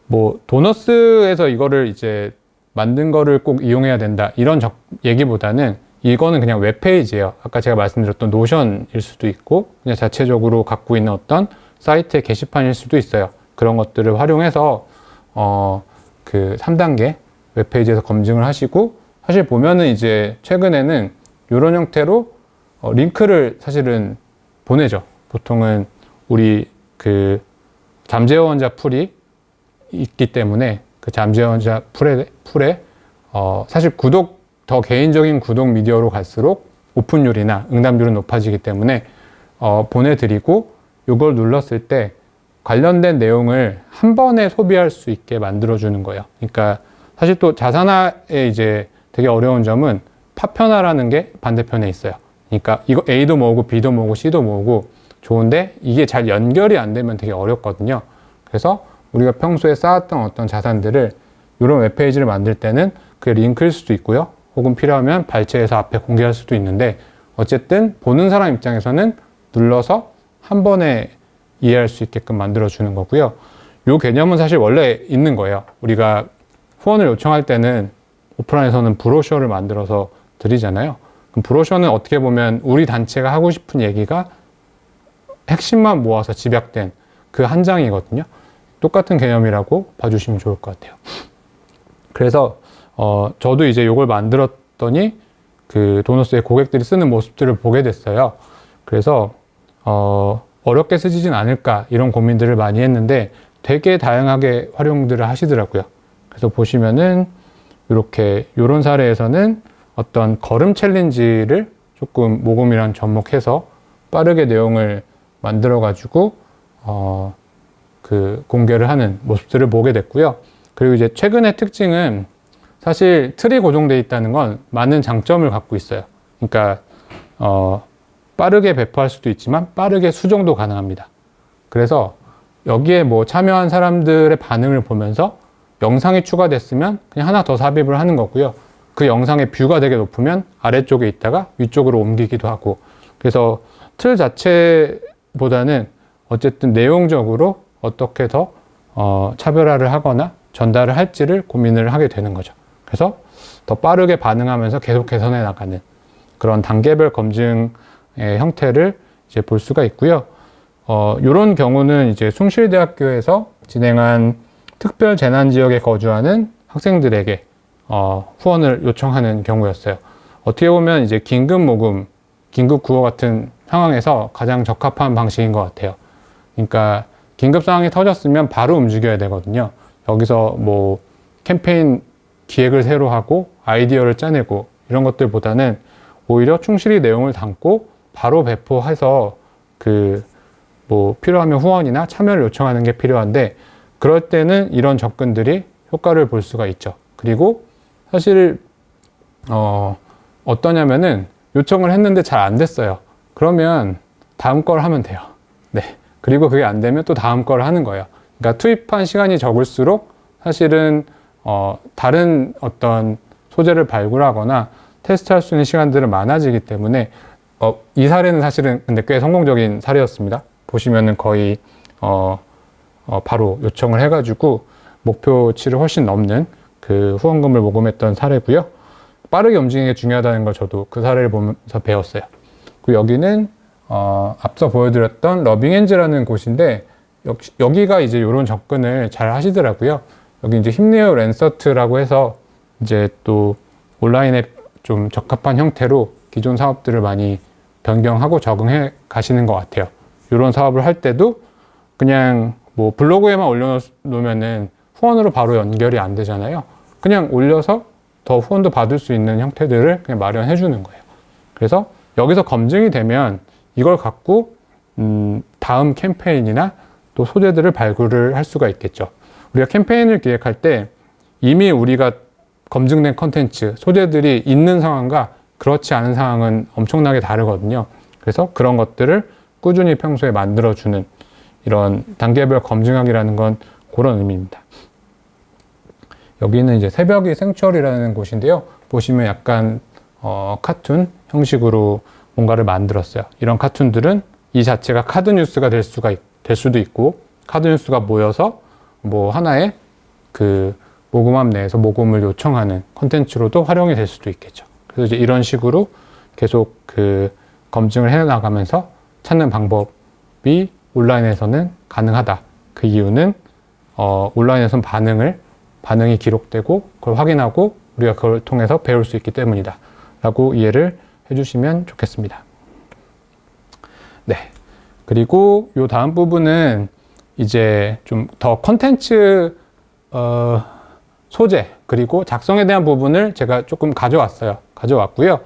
뭐 도너스에서 이거를 이제 만든 거를 꼭 이용해야 된다 이런 얘기보다는 이거는 그냥 웹페이지예요. 아까 제가 말씀드렸던 노션일 수도 있고 그냥 자체적으로 갖고 있는 어떤 사이트의 게시판일 수도 있어요. 그런 것들을 활용해서 그 3단계 웹페이지에서 검증을 하시고, 사실 보면은 이제 최근에는 이런 형태로 링크를 사실은 보내죠. 보통은 우리 그 잠재원자 풀이 있기 때문에 그 잠재원자 풀에 사실 더 개인적인 구독 미디어로 갈수록 오픈율이나 응답률은 높아지기 때문에 보내드리고, 이걸 눌렀을 때 관련된 내용을 한 번에 소비할 수 있게 만들어주는 거예요. 그러니까 사실 또 자사나의 이제 되게 어려운 점은 파편화라는 게 반대편에 있어요. 그러니까 이거 A도 모으고 B도 모으고 C도 모으고 좋은데 이게 잘 연결이 안 되면 되게 어렵거든요. 그래서 우리가 평소에 쌓았던 어떤 자산들을 이런 웹페이지를 만들 때는 그게 링크일 수도 있고요. 혹은 필요하면 발췌해서 앞에 공개할 수도 있는데, 어쨌든 보는 사람 입장에서는 눌러서 한 번에 이해할 수 있게끔 만들어주는 거고요. 이 개념은 사실 원래 있는 거예요. 우리가 후원을 요청할 때는 오프라인에서는 브로셔를 만들어서 드리잖아요. 그럼 브로셔는 어떻게 보면 우리 단체가 하고 싶은 얘기가 핵심만 모아서 집약된 그 한 장이거든요. 똑같은 개념이라고 봐주시면 좋을 것 같아요. 그래서 저도 이제 이걸 만들었더니 그 도너스의 고객들이 쓰는 모습들을 보게 됐어요. 그래서 어렵게 쓰지진 않을까 이런 고민들을 많이 했는데 되게 다양하게 활용들을 하시더라고요. 그래서 보시면은 이렇게 이런 사례에서는 어떤 걸음 챌린지를 조금 모금이랑 접목해서 빠르게 내용을 만들어 가지고 그 공개를 하는 모습들을 보게 됐고요. 그리고 이제 최근의 특징은 사실 틀이 고정되어 있다는 건 많은 장점을 갖고 있어요. 그러니까 빠르게 배포할 수도 있지만 빠르게 수정도 가능합니다. 그래서 여기에 뭐 참여한 사람들의 반응을 보면서 영상이 추가됐으면 그냥 하나 더 삽입을 하는 거고요. 그 영상의 뷰가 되게 높으면 아래쪽에 있다가 위쪽으로 옮기기도 하고, 그래서 틀 자체보다는 어쨌든 내용적으로 어떻게 더 차별화를 하거나 전달을 할지를 고민을 하게 되는 거죠. 그래서 더 빠르게 반응하면서 계속 개선해 나가는 그런 단계별 검증의 형태를 이제 볼 수가 있고요. 이런 경우는 이제 숭실대학교에서 진행한 특별 재난 지역에 거주하는 학생들에게 후원을 요청하는 경우였어요. 어떻게 보면 이제 긴급 모금, 긴급 구호 같은 상황에서 가장 적합한 방식인 것 같아요. 그러니까 긴급 상황이 터졌으면 바로 움직여야 되거든요. 여기서 뭐 캠페인 기획을 새로 하고 아이디어를 짜내고 이런 것들보다는 오히려 충실히 내용을 담고 바로 배포해서 그 뭐 필요하면 후원이나 참여를 요청하는 게 필요한데, 그럴 때는 이런 접근들이 효과를 볼 수가 있죠. 그리고 사실 어떠냐면은 요청을 했는데 잘 안 됐어요. 그러면 다음 걸 하면 돼요. 네. 그리고 그게 안 되면 또 다음 걸 하는 거예요. 그러니까 투입한 시간이 적을수록 사실은 다른 어떤 소재를 발굴하거나 테스트할 수 있는 시간들은 많아지기 때문에 이 사례는 사실은 근데 꽤 성공적인 사례였습니다. 보시면은 거의 바로 요청을 해가지고 목표치를 훨씬 넘는 그 후원금을 모금했던 사례고요. 빠르게 움직이는 게 중요하다는 걸 저도 그 사례를 보면서 배웠어요. 그리고 여기는 앞서 보여드렸던 러빙엔즈라는 곳인데 여기가 이제 이런 접근을 잘 하시더라고요. 여기 이제 힘내요 랜서트라고 해서 이제 또 온라인에 좀 적합한 형태로 기존 사업들을 많이 변경하고 적응해 가시는 것 같아요. 이런 사업을 할 때도 그냥 뭐 블로그에만 올려놓으면은 후원으로 바로 연결이 안 되잖아요. 그냥 올려서 더 후원도 받을 수 있는 형태들을 그냥 마련해 주는 거예요. 그래서 여기서 검증이 되면 이걸 갖고 다음 캠페인이나 또 소재들을 발굴을 할 수가 있겠죠. 우리가 캠페인을 기획할 때 이미 우리가 검증된 컨텐츠, 소재들이 있는 상황과 그렇지 않은 상황은 엄청나게 다르거든요. 그래서 그런 것들을 꾸준히 평소에 만들어주는 이런 단계별 검증학이라는 건 그런 의미입니다. 여기는 이제 새벽이 생추얼이라는 곳인데요. 보시면 약간 카툰 형식으로 뭔가를 만들었어요. 이런 카툰들은 이 자체가 카드 뉴스가 될 수도 있고, 카드 뉴스가 모여서 뭐 하나의 그 모금함 내에서 모금을 요청하는 콘텐츠로도 활용이 될 수도 있겠죠. 그래서 이제 이런 식으로 계속 그 검증을 해 나가면서 찾는 방법이 온라인에서는 가능하다. 그 이유는 온라인에서는 반응이 기록되고 그걸 확인하고 우리가 그걸 통해서 배울 수 있기 때문이다 라고 이해를 해주시면 좋겠습니다. 네. 그리고 요 다음 부분은 이제 좀 더 컨텐츠 소재 그리고 작성에 대한 부분을 제가 조금 가져왔고요.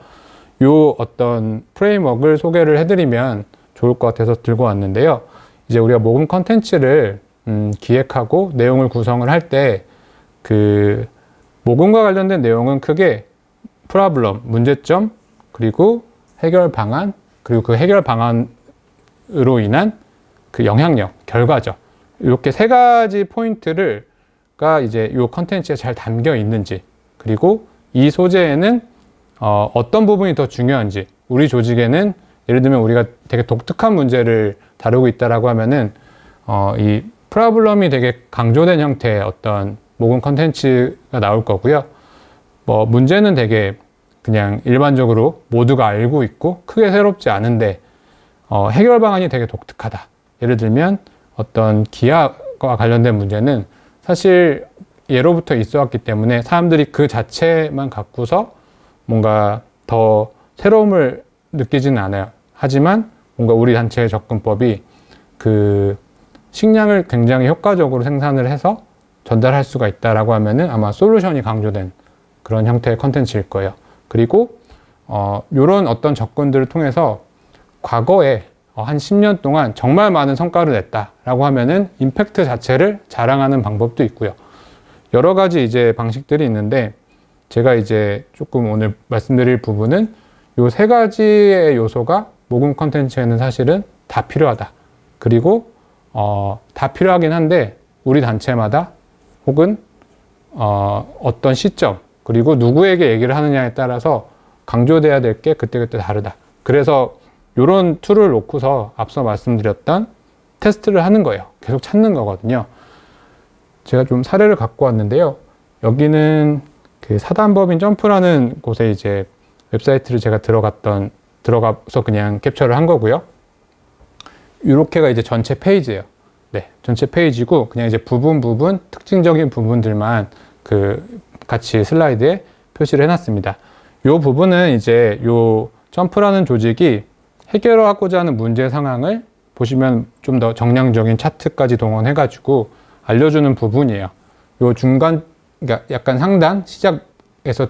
요 어떤 프레임워크를 소개를 해드리면 좋을 것 같아서 들고 왔는데요. 이제 우리가 모금 컨텐츠를 기획하고 내용을 구성을 할 때 그 모금과 관련된 내용은 크게 프로블럼, 문제점, 그리고 해결 방안, 그리고 그 해결 방안으로 인한 그 영향력, 결과죠. 이렇게 세 가지 포인트가 이제 이 컨텐츠에 잘 담겨 있는지, 그리고 이 소재에는 어떤 부분이 더 중요한지, 우리 조직에는 예를 들면 우리가 되게 독특한 문제를 다루고 있다라고 하면은 이 프로블럼이 되게 강조된 형태의 어떤 모금 컨텐츠가 나올 거고요. 뭐 문제는 되게 그냥 일반적으로 모두가 알고 있고 크게 새롭지 않은데 해결 방안이 되게 독특하다. 예를 들면 어떤 기아와 관련된 문제는 사실 예로부터 있어 왔기 때문에 사람들이 그 자체만 갖고서 뭔가 더 새로움을 느끼지는 않아요. 하지만 뭔가 우리 단체의 접근법이 그 식량을 굉장히 효과적으로 생산을 해서 전달할 수가 있다라고 하면은 아마 솔루션이 강조된 그런 형태의 컨텐츠일 거예요. 그리고 이런 어떤 접근들을 통해서 과거에 한 10년 동안 정말 많은 성과를 냈다라고 하면은 임팩트 자체를 자랑하는 방법도 있고요. 여러 가지 이제 방식들이 있는데 제가 이제 조금 오늘 말씀드릴 부분은 요 세 가지의 요소가 모금 컨텐츠에는 사실은 다 필요하다. 그리고 다 필요하긴 한데 우리 단체마다 혹은 어떤 시점 그리고 누구에게 얘기를 하느냐에 따라서 강조돼야 될 게 그때그때 다르다. 그래서 이런 툴을 놓고서 앞서 말씀드렸던 테스트를 하는 거예요. 계속 찾는 거거든요. 제가 좀 사례를 갖고 왔는데요. 여기는 그 사단법인 점프라는 곳에 이제 웹사이트를 제가 들어가서 그냥 캡처를 한 거고요. 이렇게가 이제 전체 페이지예요. 네, 전체 페이지고 그냥 이제 부분 특징적인 부분들만 그 같이 슬라이드에 표시를 해놨습니다. 이 부분은 이제 요 점프라는 조직이 해결하고자 하는 문제 상황을 보시면 좀 더 정량적인 차트까지 동원해가지고 알려주는 부분이에요. 요 중간, 그러니까 약간 상단 시작에서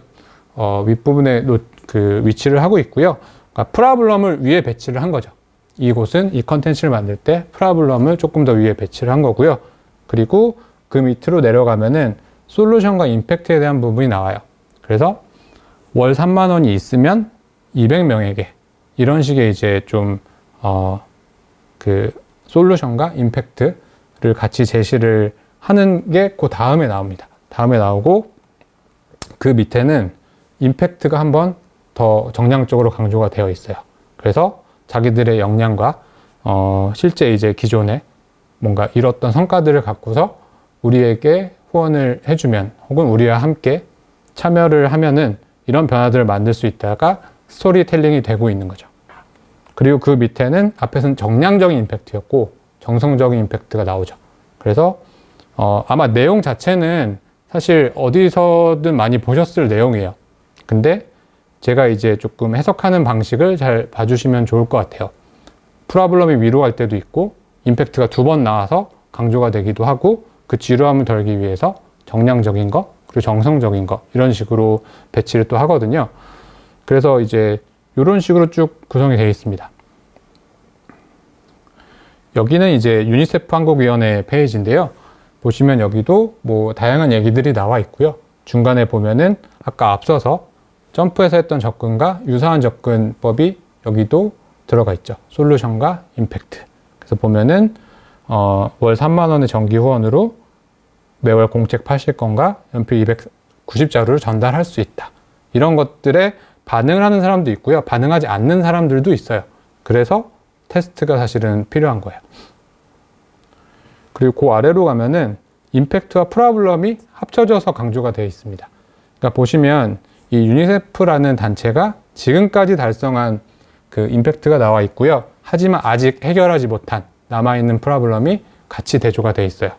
윗부분에 그 위치를 하고 있고요. 그러니까 프로블럼을 위에 배치를 한 거죠. 이곳은 이 컨텐츠를 만들 때 프로블럼을 조금 더 위에 배치를 한 거고요. 그리고 그 밑으로 내려가면은 솔루션과 임팩트에 대한 부분이 나와요. 그래서 월 3만 원이 있으면 200명에게 이런 식의 이제 좀 그 솔루션과 임팩트를 같이 제시를 하는 게 그 다음에 나옵니다. 다음에 나오고 그 밑에는 임팩트가 한번 더 정량적으로 강조가 되어 있어요. 그래서 자기들의 역량과 실제 이제 기존에 뭔가 이뤘던 성과들을 갖고서 우리에게 후원을 해주면 혹은 우리와 함께 참여를 하면은 이런 변화들을 만들 수 있다가 스토리텔링이 되고 있는 거죠. 그리고 그 밑에는 앞에서는 정량적인 임팩트였고 정성적인 임팩트가 나오죠. 그래서 아마 내용 자체는 사실 어디서든 많이 보셨을 내용이에요. 근데 제가 이제 조금 해석하는 방식을 잘 봐주시면 좋을 것 같아요. 프로블럼이 위로 갈 때도 있고 임팩트가 2번 나와서 강조가 되기도 하고 그 지루함을 덜기 위해서 정량적인 거 그리고 정성적인 거 이런 식으로 배치를 또 하거든요. 그래서 이제 이런 식으로 쭉 구성이 되어 있습니다. 여기는 이제 유니세프 한국위원회 페이지인데요. 보시면 여기도 뭐 다양한 얘기들이 나와 있고요. 중간에 보면은 아까 앞서서 점프에서 했던 접근과 유사한 접근법이 여기도 들어가 있죠. 솔루션과 임팩트. 그래서 보면은 월 3만 원의 정기 후원으로 매월 공책 80건과 연필 290자루를 전달할 수 있다. 이런 것들에 반응을 하는 사람도 있고요. 반응하지 않는 사람들도 있어요. 그래서 테스트가 사실은 필요한 거예요. 그리고 그 아래로 가면은 임팩트와 프로블럼이 합쳐져서 강조가 되어 있습니다. 그러니까 보시면 이 유니세프라는 단체가 지금까지 달성한 그 임팩트가 나와 있고요. 하지만 아직 해결하지 못한 남아있는 프로블럼이 같이 대조가 되어 있어요.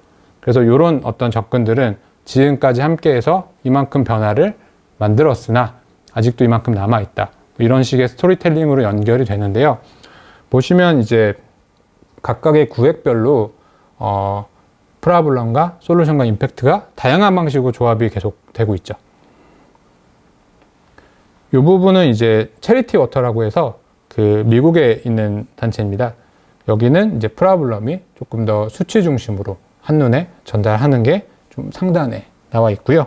그래서 이런 어떤 접근들은 지금까지 함께해서 이만큼 변화를 만들었으나 아직도 이만큼 남아있다. 이런 식의 스토리텔링으로 연결이 되는데요. 보시면 이제 각각의 구획별로 프로블럼과 솔루션과 임팩트가 다양한 방식으로 조합이 계속 되고 있죠. 이 부분은 이제 체리티 워터라고 해서 그 미국에 있는 단체입니다. 여기는 이제 프로블럼이 조금 더 수치 중심으로 한눈에 전달하는 게 좀 상단에 나와 있고요.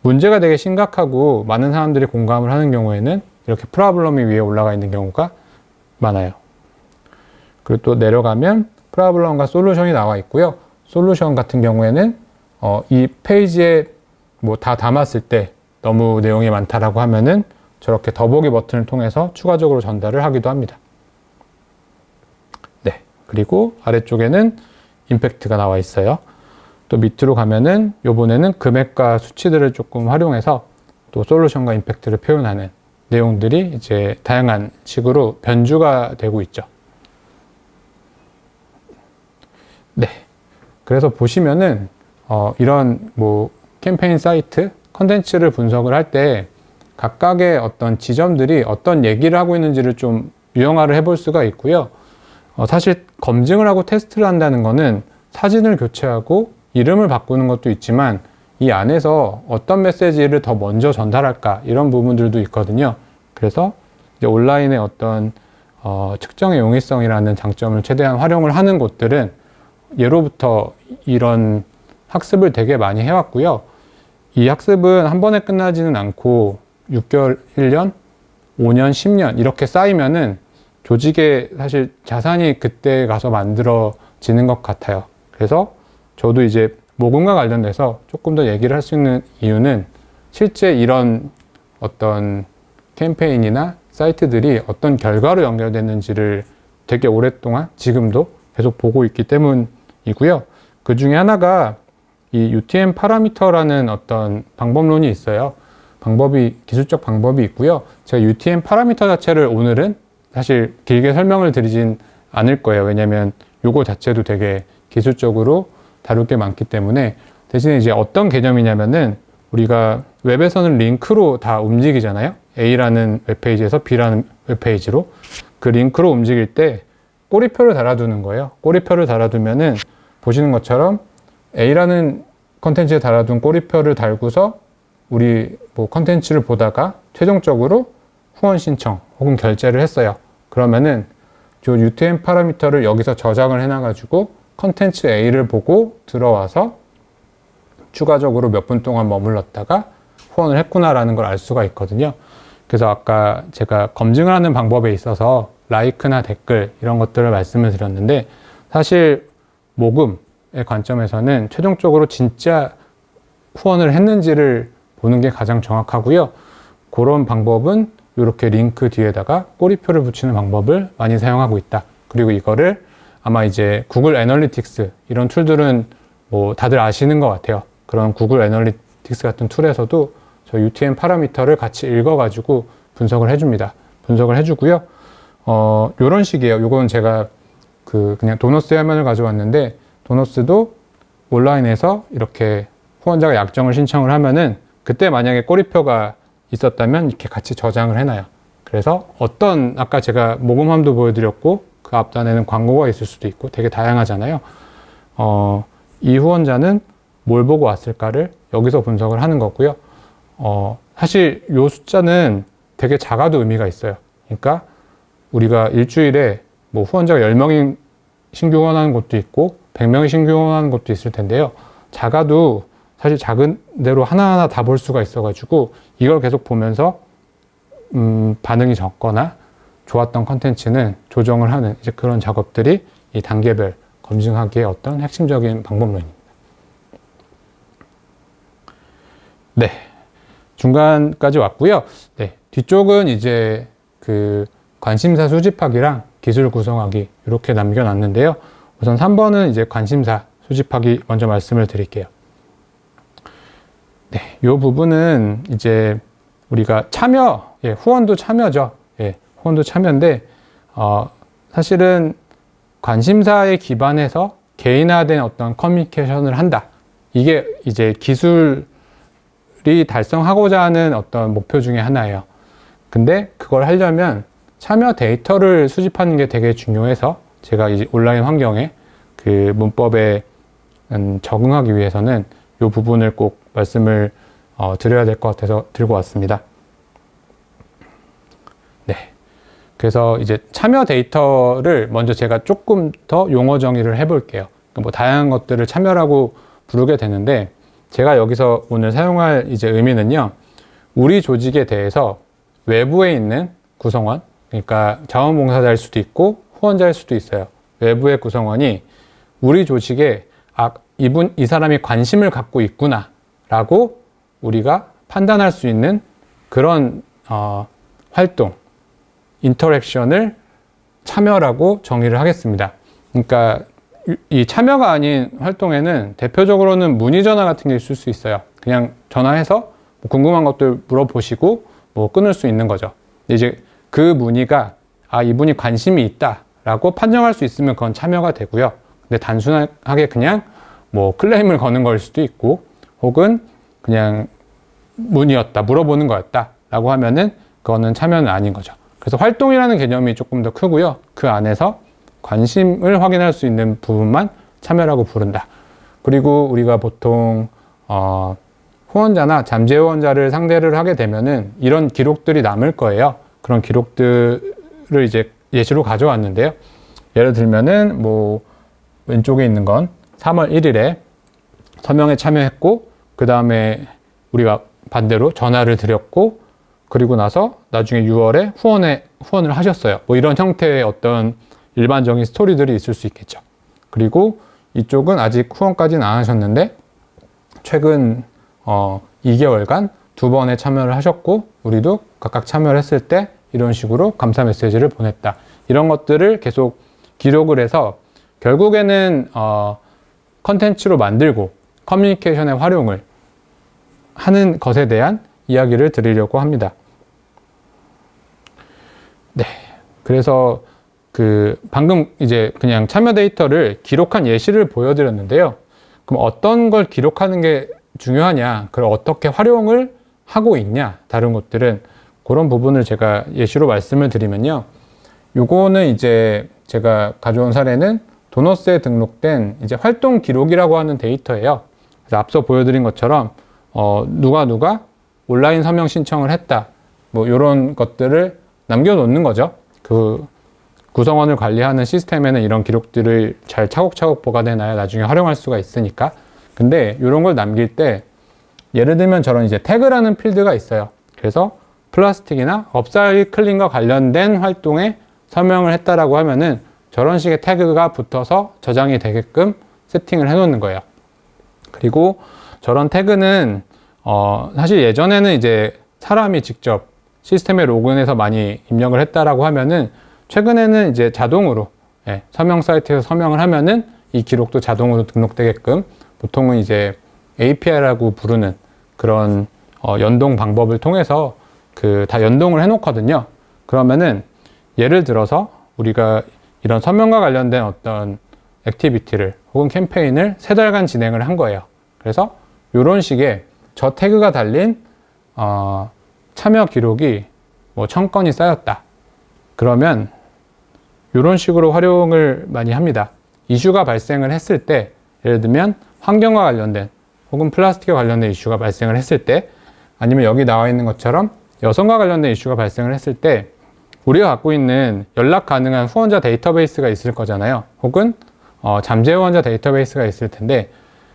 문제가 되게 심각하고 많은 사람들이 공감을 하는 경우에는 이렇게 프로블럼이 위에 올라가 있는 경우가 많아요. 그리고 또 내려가면 프로블럼과 솔루션이 나와 있고요. 솔루션 같은 경우에는 이 페이지에 뭐 다 담았을 때 너무 내용이 많다라고 하면은 저렇게 더보기 버튼을 통해서 추가적으로 전달을 하기도 합니다. 네. 그리고 아래쪽에는 임팩트가 나와 있어요. 또 밑으로 가면은 요번에는 금액과 수치들을 조금 활용해서 또 솔루션과 임팩트를 표현하는 내용들이 이제 다양한 식으로 변주가 되고 있죠. 네. 그래서 보시면은 이런 뭐 캠페인 사이트 컨텐츠를 분석을 할 때 각각의 어떤 지점들이 어떤 얘기를 하고 있는지를 좀 유형화를 해볼 수가 있고요. 사실 검증을 하고 테스트를 한다는 거는 사진을 교체하고 이름을 바꾸는 것도 있지만 이 안에서 어떤 메시지를 더 먼저 전달할까 이런 부분들도 있거든요. 그래서 이제 온라인의 어떤 측정의 용이성이라는 장점을 최대한 활용을 하는 곳들은 예로부터 이런 학습을 되게 많이 해왔고요. 이 학습은 한 번에 끝나지는 않고 6개월, 1년, 5년, 10년 이렇게 쌓이면은 조직의 사실 자산이 그때 가서 만들어지는 것 같아요. 그래서 저도 이제 모금과 관련돼서 조금 더 얘기를 할 수 있는 이유는 실제 이런 어떤 캠페인이나 사이트들이 어떤 결과로 연결됐는지를 되게 오랫동안 지금도 계속 보고 있기 때문이고요. 그 중에 하나가 이 UTM 파라미터라는 어떤 방법론이 있어요. 기술적 방법이 있고요. 제가 UTM 파라미터 자체를 오늘은 사실 길게 설명을 드리진 않을 거예요. 왜냐면 요거 자체도 되게 기술적으로 다룰 게 많기 때문에 대신에 이제 어떤 개념이냐면은 우리가 웹에서는 링크로 다 움직이잖아요. A라는 웹페이지에서 B라는 웹페이지로 그 링크로 움직일 때 꼬리표를 달아두는 거예요. 꼬리표를 달아두면은 보시는 것처럼 A라는 컨텐츠에 달아둔 꼬리표를 달고서 우리 뭐 컨텐츠를 보다가 최종적으로 후원 신청 혹은 결제를 했어요. 그러면은 저 UTM 파라미터를 여기서 저장을 해놔가지고 컨텐츠 A를 보고 들어와서 추가적으로 몇 분 동안 머물렀다가 후원을 했구나라는 걸 알 수가 있거든요. 그래서 아까 제가 검증을 하는 방법에 있어서 라이크나 댓글 이런 것들을 말씀을 드렸는데 사실 모금의 관점에서는 최종적으로 진짜 후원을 했는지를 보는 게 가장 정확하고요. 그런 방법은 이렇게 링크 뒤에다가 꼬리표를 붙이는 방법을 많이 사용하고 있다. 그리고 이거를 아마 이제 구글 애널리틱스 이런 툴들은 뭐 다들 아시는 것 같아요. 그런 구글 애널리틱스 같은 툴에서도 저 UTM 파라미터를 같이 읽어가지고 분석을 해줍니다. 분석을 해주고요. 요런 식이에요. 요건 제가 그냥 도너스 화면을 가져왔는데 도너스도 온라인에서 이렇게 후원자가 약정을 신청을 하면은 그때 만약에 꼬리표가 있었다면 이렇게 같이 저장을 해놔요. 그래서 아까 제가 모금함도 보여드렸고 그 앞단에는 광고가 있을 수도 있고 되게 다양하잖아요. 이 후원자는 뭘 보고 왔을까를 여기서 분석을 하는 거고요. 사실 이 숫자는 되게 작아도 의미가 있어요. 그러니까 우리가 일주일에 뭐 후원자가 10명이 신규 후원하는 곳도 있고 100명이 신규 후원하는 곳도 있을 텐데요. 작아도 사실 작은 대로 하나하나 다 볼 수가 있어가지고 이걸 계속 보면서 반응이 적거나 좋았던 컨텐츠는 조정을 하는 이제 그런 작업들이 이 단계별 검증하기의 어떤 핵심적인 방법론입니다. 네, 중간까지 왔고요. 네, 뒤쪽은 이제 그 관심사 수집하기랑 기술 구성하기 이렇게 남겨놨는데요. 우선 3번은 이제 관심사 수집하기 먼저 말씀을 드릴게요. 네, 이 부분은 이제 우리가 후원도 참여죠. 후원도 참여인데, 사실은 관심사에 기반해서 개인화된 어떤 커뮤니케이션을 한다. 이게 이제 기술이 달성하고자 하는 어떤 목표 중에 하나예요. 근데 그걸 하려면 참여 데이터를 수집하는 게 되게 중요해서 제가 이 온라인 환경에 그 문법에 적응하기 위해서는 이 부분을 꼭 말씀을 드려야 될 것 같아서 들고 왔습니다. 네. 그래서 이제 참여 데이터를 먼저 제가 조금 더 용어 정의를 해볼게요. 뭐 다양한 것들을 참여라고 부르게 되는데 제가 여기서 오늘 사용할 이제 의미는요. 우리 조직에 대해서 외부에 있는 구성원, 그러니까 자원봉사자일 수도 있고 후원자일 수도 있어요. 외부의 구성원이 우리 조직에 이 사람이 관심을 갖고 있구나 라고 우리가 판단할 수 있는 그런 활동, 인터랙션을 참여라고 정의를 하겠습니다. 그러니까 이 참여가 아닌 활동에는 대표적으로는 문의 전화 같은 게 있을 수 있어요. 그냥 전화해서 뭐 궁금한 것들 물어보시고 뭐 끊을 수 있는 거죠. 이제 그 문의가 이분이 관심이 있다라고 판정할 수 있으면 그건 참여가 되고요. 근데 단순하게 그냥 뭐 클레임을 거는 걸 수도 있고 혹은 그냥 문의였다, 물어보는 거였다 라고 하면은 그거는 참여는 아닌 거죠. 그래서 활동이라는 개념이 조금 더 크고요. 그 안에서 관심을 확인할 수 있는 부분만 참여라고 부른다. 그리고 우리가 보통 후원자나 잠재 후원자를 상대를 하게 되면은 이런 기록들이 남을 거예요. 그런 기록들을 이제 예시로 가져왔는데요. 예를 들면은 뭐 왼쪽에 있는 건 3월 1일에 서명에 참여했고 그 다음에 우리가 반대로 전화를 드렸고 그리고 나서 나중에 6월에 후원을 하셨어요. 뭐 이런 형태의 어떤 일반적인 스토리들이 있을 수 있겠죠. 그리고 이쪽은 아직 후원까지는 안 하셨는데 최근 2개월간 2번에 참여를 하셨고 우리도 각각 참여를 했을 때 이런 식으로 감사 메시지를 보냈다. 이런 것들을 계속 기록을 해서 결국에는 컨텐츠로 만들고 커뮤니케이션의 활용을 하는 것에 대한 이야기를 드리려고 합니다. 네. 그래서 방금 이제 그냥 참여 데이터를 기록한 예시를 보여드렸는데요. 그럼 어떤 걸 기록하는 게 중요하냐, 그걸 어떻게 활용을 하고 있냐, 다른 것들은 그런 부분을 제가 예시로 말씀을 드리면요. 요거는 이제 제가 가져온 사례는 도너스에 등록된 이제 활동 기록이라고 하는 데이터예요. 그래서 앞서 보여드린 것처럼 누가 온라인 서명 신청을 했다, 뭐 이런 것들을 남겨놓는 거죠. 그 구성원을 관리하는 시스템에는 이런 기록들을 잘 차곡차곡 보관해놔야 나중에 활용할 수가 있으니까. 근데 이런 걸 남길 때 예를 들면 저런 이제 태그라는 필드가 있어요. 그래서 플라스틱이나 업사이클링과 관련된 활동에 서명을 했다라고 하면은 저런 식의 태그가 붙어서 저장이 되게끔 세팅을 해놓는 거예요. 그리고 저런 태그는 사실 예전에는 이제 사람이 직접 시스템에 로그인해서 많이 입력을 했다라고 하면은 최근에는 이제 자동으로 서명 사이트에서 서명을 하면은 이 기록도 자동으로 등록되게끔 보통은 이제 API라고 부르는 그런 연동 방법을 통해서 다 연동을 해 놓거든요. 그러면은 예를 들어서 우리가 이런 서명과 관련된 어떤 액티비티를 혹은 캠페인을 3달간 진행을 한 거예요. 그래서 이런 식의 저 태그가 달린 참여 기록이 뭐 1000건이 쌓였다. 그러면 이런 식으로 활용을 많이 합니다. 이슈가 발생을 했을 때, 예를 들면 환경과 관련된 혹은 플라스틱과 관련된 이슈가 발생을 했을 때, 아니면 여기 나와 있는 것처럼 여성과 관련된 이슈가 발생을 했을 때 우리가 갖고 있는 연락 가능한 후원자 데이터베이스가 있을 거잖아요. 혹은 잠재 후원자 데이터베이스가 있을 텐데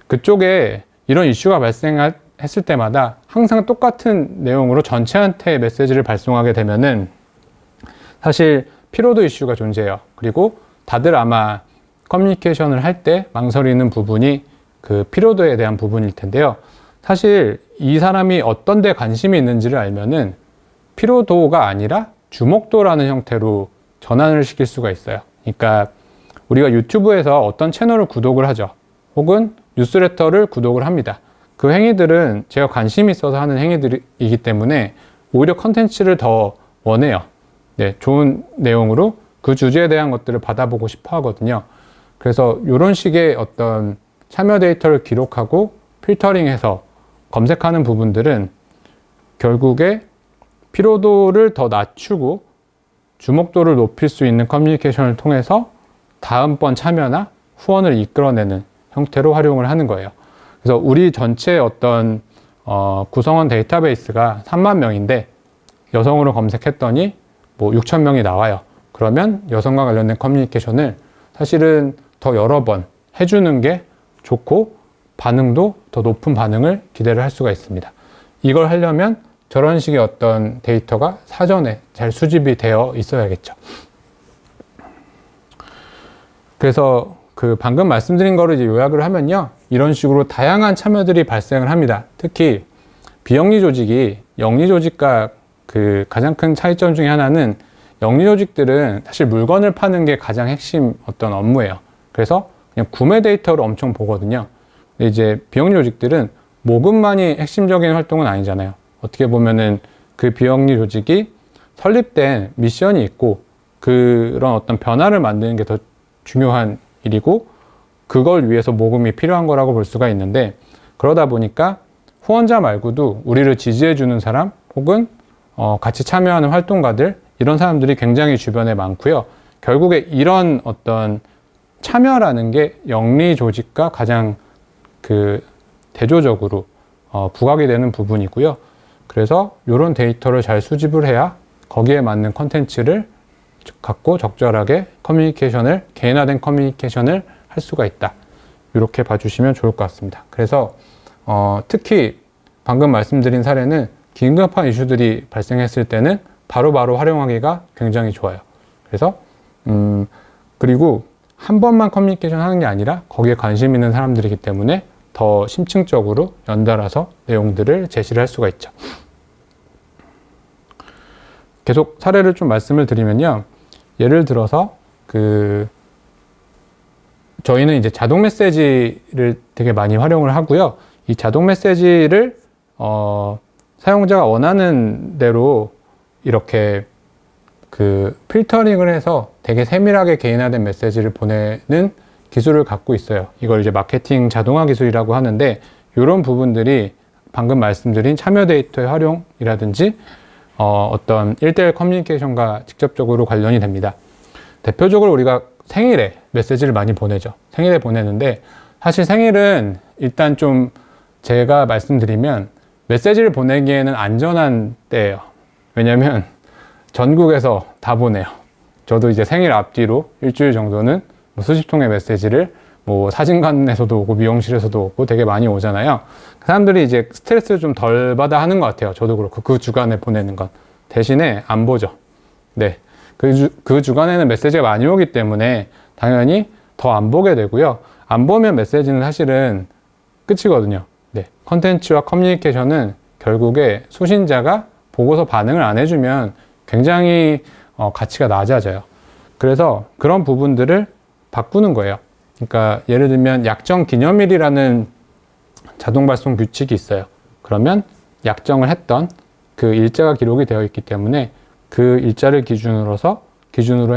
그쪽에 이런 이슈가 발생했을 때마다 항상 똑같은 내용으로 전체한테 메시지를 발송하게 되면은 사실 피로도 이슈가 존재해요. 그리고 다들 아마 커뮤니케이션을 할 때 망설이는 부분이 그 피로도에 대한 부분일 텐데요. 사실 이 사람이 어떤 데 관심이 있는지를 알면은 피로도가 아니라 주목도라는 형태로 전환을 시킬 수가 있어요. 그러니까 우리가 유튜브에서 어떤 채널을 구독을 하죠. 혹은 뉴스레터를 구독을 합니다. 그 행위들은 제가 관심이 있어서 하는 행위들이기 때문에 오히려 컨텐츠를 더 원해요. 네, 좋은 내용으로 그 주제에 대한 것들을 받아보고 싶어 하거든요. 그래서 이런 식의 어떤 참여 데이터를 기록하고 필터링해서 검색하는 부분들은 결국에 피로도를 더 낮추고 주목도를 높일 수 있는 커뮤니케이션을 통해서 다음번 참여나 후원을 이끌어내는 형태로 활용을 하는 거예요. 그래서 우리 전체 어떤 구성원 데이터베이스가 3만 명인데 여성으로 검색했더니 뭐 6천 명이 나와요. 그러면 여성과 관련된 커뮤니케이션을 사실은 더 여러 번 해주는 게 좋고 반응도 더 높은 반응을 기대를 할 수가 있습니다. 이걸 하려면 저런 식의 어떤 데이터가 사전에 잘 수집이 되어 있어야겠죠. 그래서 그 방금 말씀드린 거를 이제 요약을 하면요. 이런 식으로 다양한 참여들이 발생을 합니다. 특히 비영리 조직이 영리 조직과 그 가장 큰 차이점 중에 하나는 영리 조직들은 사실 물건을 파는 게 가장 핵심 어떤 업무예요. 그래서 그냥 구매 데이터를 엄청 보거든요. 근데 이제 비영리 조직들은 모금만이 핵심적인 활동은 아니잖아요. 어떻게 보면은 그 비영리 조직이 설립된 미션이 있고 그런 어떤 변화를 만드는 게 더 중요한 일이고 그걸 위해서 모금이 필요한 거라고 볼 수가 있는데 그러다 보니까 후원자 말고도 우리를 지지해주는 사람 혹은 같이 참여하는 활동가들 이런 사람들이 굉장히 주변에 많고요. 결국에 이런 어떤 참여라는 게 영리 조직과 가장 그 대조적으로 부각이 되는 부분이고요. 그래서 이런 데이터를 잘 수집을 해야 거기에 맞는 컨텐츠를 갖고 적절하게 커뮤니케이션을 개인화된 커뮤니케이션을 할 수가 있다. 이렇게 봐주시면 좋을 것 같습니다. 그래서 특히 방금 말씀드린 사례는 긴급한 이슈들이 발생했을 때는 바로바로 활용하기가 굉장히 좋아요. 그래서 그리고 한 번만 커뮤니케이션 하는 게 아니라 거기에 관심 있는 사람들이기 때문에 더 심층적으로 연달아서 내용들을 제시를 할 수가 있죠. 계속 사례를 좀 말씀을 드리면요. 예를 들어서 저희는 이제 자동 메시지를 되게 많이 활용을 하고요. 이 자동 메시지를 사용자가 원하는 대로 이렇게 필터링을 해서 되게 세밀하게 개인화된 메시지를 보내는 기술을 갖고 있어요. 이걸 이제 마케팅 자동화 기술이라고 하는데 이런 부분들이 방금 말씀드린 참여 데이터의 활용이라든지 어떤 1대1 커뮤니케이션과 직접적으로 관련이 됩니다. 대표적으로 우리가 생일에 메시지를 많이 보내죠. 생일에 보내는데 사실 생일은 일단 좀 제가 말씀드리면 메시지를 보내기에는 안전한 때예요. 왜냐면 전국에서 다 보내요. 저도 이제 생일 앞뒤로 일주일 정도는 수십 통의 메시지를 사진관에서도 오고 미용실에서도 오고 되게 많이 오잖아요. 사람들이 이제 스트레스를 좀 덜 받아 하는 것 같아요. 저도 그렇고 그 주간에 보내는 건 대신에 안 보죠. 네, 그 주간에는 메시지가 많이 오기 때문에 당연히 더 안 보게 되고요. 안 보면 메시지는 사실은 끝이거든요. 네, 컨텐츠와 커뮤니케이션은 결국에 수신자가 보고서 반응을 안 해주면 굉장히 가치가 낮아져요. 그래서 그런 부분들을 바꾸는 거예요. 그러니까 예를 들면 약정 기념일이라는 자동 발송 규칙이 있어요. 그러면 약정을 했던 그 일자가 기록이 되어 있기 때문에 그 일자를 기준으로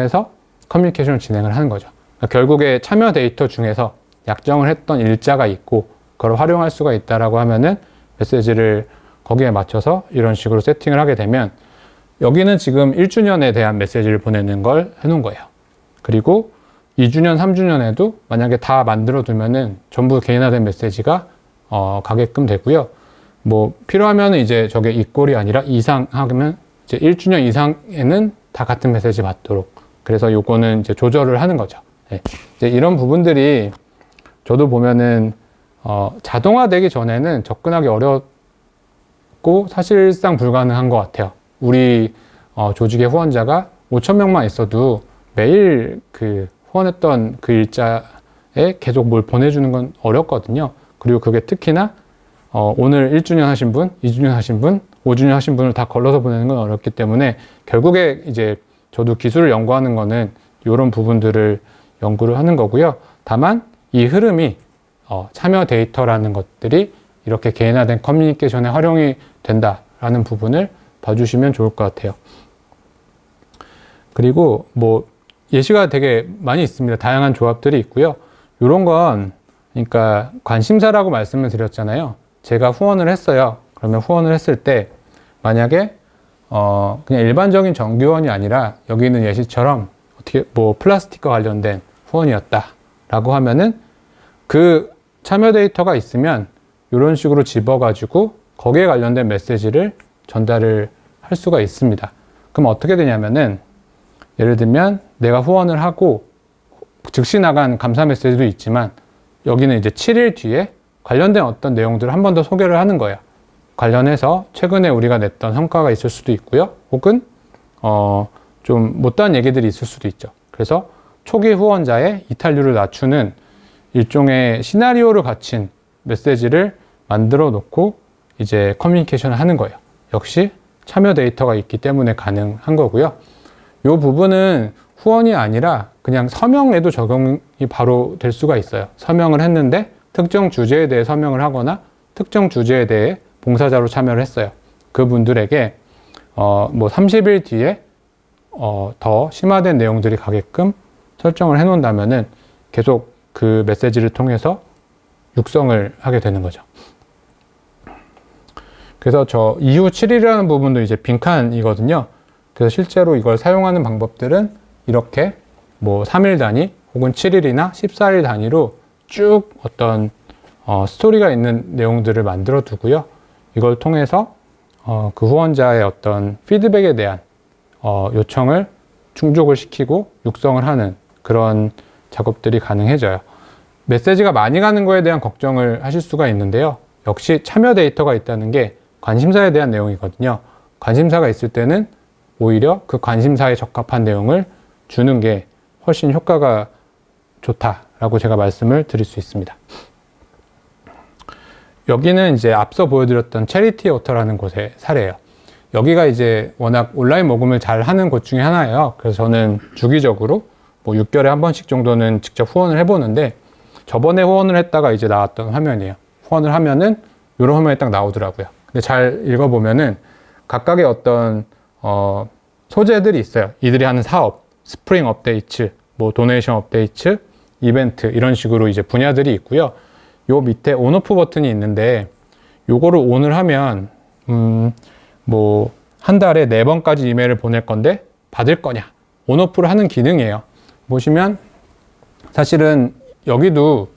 해서 커뮤니케이션을 진행을 하는 거죠. 그러니까 결국에 참여 데이터 중에서 약정을 했던 일자가 있고 그걸 활용할 수가 있다라고 하면은 메시지를 거기에 맞춰서 이런 식으로 세팅을 하게 되면 여기는 지금 1주년에 대한 메시지를 보내는 걸 해놓은 거예요. 그리고 2주년, 3주년에도 만약에 다 만들어 두면은 전부 개인화된 메시지가 가게끔 되고요. 필요하면 이제 저게 이꼴이 아니라 이상 하면 이제 1주년 이상에는 다 같은 메시지 받도록. 그래서 요거는 이제 조절을 하는 거죠. 네. 이제 이런 부분들이 저도 보면은 자동화되기 전에는 접근하기 어렵고 사실상 불가능한 것 같아요. 우리 조직의 후원자가 5,000명만 있어도 매일 후원했던 그 일자에 계속 뭘 보내주는 건 어렵거든요. 그리고 그게 특히나 오늘 1주년 하신 분, 2주년 하신 분, 5주년 하신 분을 다 걸러서 보내는 건 어렵기 때문에 결국에 이제 저도 기술을 연구하는 거는 이런 부분들을 연구를 하는 거고요. 다만 이 흐름이 참여 데이터라는 것들이 이렇게 개인화된 커뮤니케이션에 활용이 된다라는 부분을 봐주시면 좋을 것 같아요. 그리고 예시가 되게 많이 있습니다. 다양한 조합들이 있고요. 이런 건 그러니까 관심사라고 말씀을 드렸잖아요. 제가 후원을 했어요. 그러면 후원을 했을 때 만약에 그냥 일반적인 정규원이 아니라 여기 있는 예시처럼 어떻게 뭐 플라스틱과 관련된 후원이었다라고 하면은 그 참여 데이터가 있으면 이런 식으로 집어가지고 거기에 관련된 메시지를 전달을 할 수가 있습니다. 그럼 어떻게 되냐면은 예를 들면 내가 후원을 하고 즉시 나간 감사 메시지도 있지만 여기는 이제 7일 뒤에 관련된 어떤 내용들을 한 번 더 소개를 하는 거예요. 관련해서 최근에 우리가 냈던 성과가 있을 수도 있고요. 혹은 좀 못다한 얘기들이 있을 수도 있죠. 그래서 초기 후원자의 이탈률을 낮추는 일종의 시나리오를 갖춘 메시지를 만들어 놓고 이제 커뮤니케이션을 하는 거예요. 역시 참여 데이터가 있기 때문에 가능한 거고요. 이 부분은 후원이 아니라 그냥 서명에도 적용이 바로 될 수가 있어요. 서명을 했는데 특정 주제에 대해 서명을 하거나 특정 주제에 대해 봉사자로 참여를 했어요. 그분들에게 뭐 30일 뒤에 더 심화된 내용들이 가게끔 설정을 해 놓는다면은 계속 그 메시지를 통해서 육성을 하게 되는 거죠. 그래서 저 이후 7일이라는 부분도 이제 빈칸이거든요. 그래서 실제로 이걸 사용하는 방법들은 이렇게 뭐 3일 단위 혹은 7일이나 14일 단위로 쭉 어떤 스토리가 있는 내용들을 만들어 두고요. 이걸 통해서 그 후원자의 어떤 피드백에 대한 요청을 충족을 시키고 육성을 하는 그런 작업들이 가능해져요. 메시지가 많이 가는 거에 대한 걱정을 하실 수가 있는데요. 역시 참여 데이터가 있다는 게 관심사에 대한 내용이거든요. 관심사가 있을 때는 오히려 그 관심사에 적합한 내용을 주는 게 훨씬 효과가 좋다라고 제가 말씀을 드릴 수 있습니다. 여기는 이제 앞서 보여드렸던 체리티 오터라는 곳의 사례예요. 여기가 이제 워낙 온라인 모금을 잘 하는 곳 중에 하나예요. 그래서 저는 주기적으로 뭐 6개월에 한 번씩 정도는 직접 후원을 해보는데 저번에 후원을 했다가 이제 나왔던 화면이에요. 후원을 하면은 이런 화면이 딱 나오더라고요. 근데 잘 읽어보면은 각각의 어떤 소재들이 있어요. 이들이 하는 사업, 스프링 업데이트, 뭐 도네이션 업데이트, 이벤트 이런 식으로 이제 분야들이 있고요. 요 밑에 온오프 버튼이 있는데 요거를 ON을 하면 뭐 한 달에 4번까지 이메일을 보낼 건데 받을 거냐 온오프를 하는 기능이에요. 보시면 사실은 여기도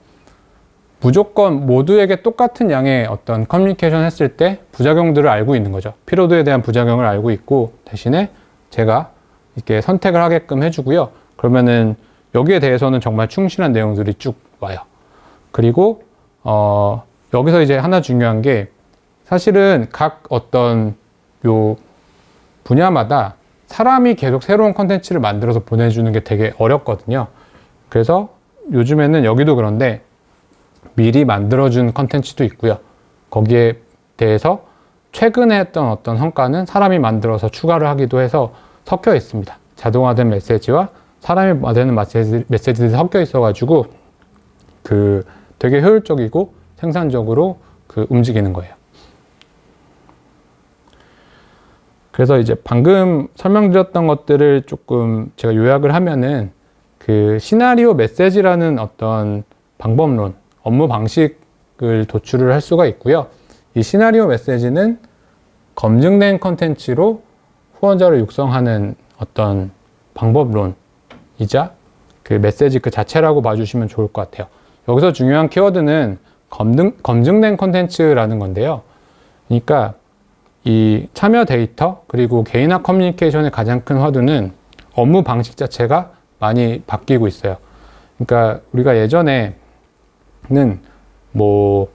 무조건 모두에게 똑같은 양의 어떤 커뮤니케이션 했을 때 부작용들을 알고 있는 거죠. 피로도에 대한 부작용을 알고 있고 대신에 제가 이렇게 선택을 하게끔 해주고요. 그러면은 여기에 대해서는 정말 충실한 내용들이 쭉 와요. 그리고 여기서 이제 하나 중요한 게 사실은 각 어떤 요 분야마다 사람이 계속 새로운 컨텐츠를 만들어서 보내주는 게 되게 어렵거든요. 그래서 요즘에는 여기도 그런데 미리 만들어준 컨텐츠도 있고요. 거기에 대해서 최근에 했던 어떤 성과는 사람이 만들어서 추가를 하기도 해서 섞여 있습니다. 자동화된 메시지와 사람이 만드는 메시지들이 섞여 있어가지고 그 되게 효율적이고 생산적으로 그 움직이는 거예요. 그래서 이제 방금 설명드렸던 것들을 조금 제가 요약을 하면은 그 시나리오 메시지라는 어떤 방법론, 업무 방식을 도출을 할 수가 있고요. 이 시나리오 메시지는 검증된 컨텐츠로 후원자를 육성하는 어떤 방법론이자 그 메시지 그 자체라고 봐주시면 좋을 것 같아요. 여기서 중요한 키워드는 검증된 컨텐츠라는 건데요. 그러니까 이 참여 데이터 그리고 개인화 커뮤니케이션의 가장 큰 화두는 업무 방식 자체가 많이 바뀌고 있어요. 그러니까 우리가 예전에는 뭐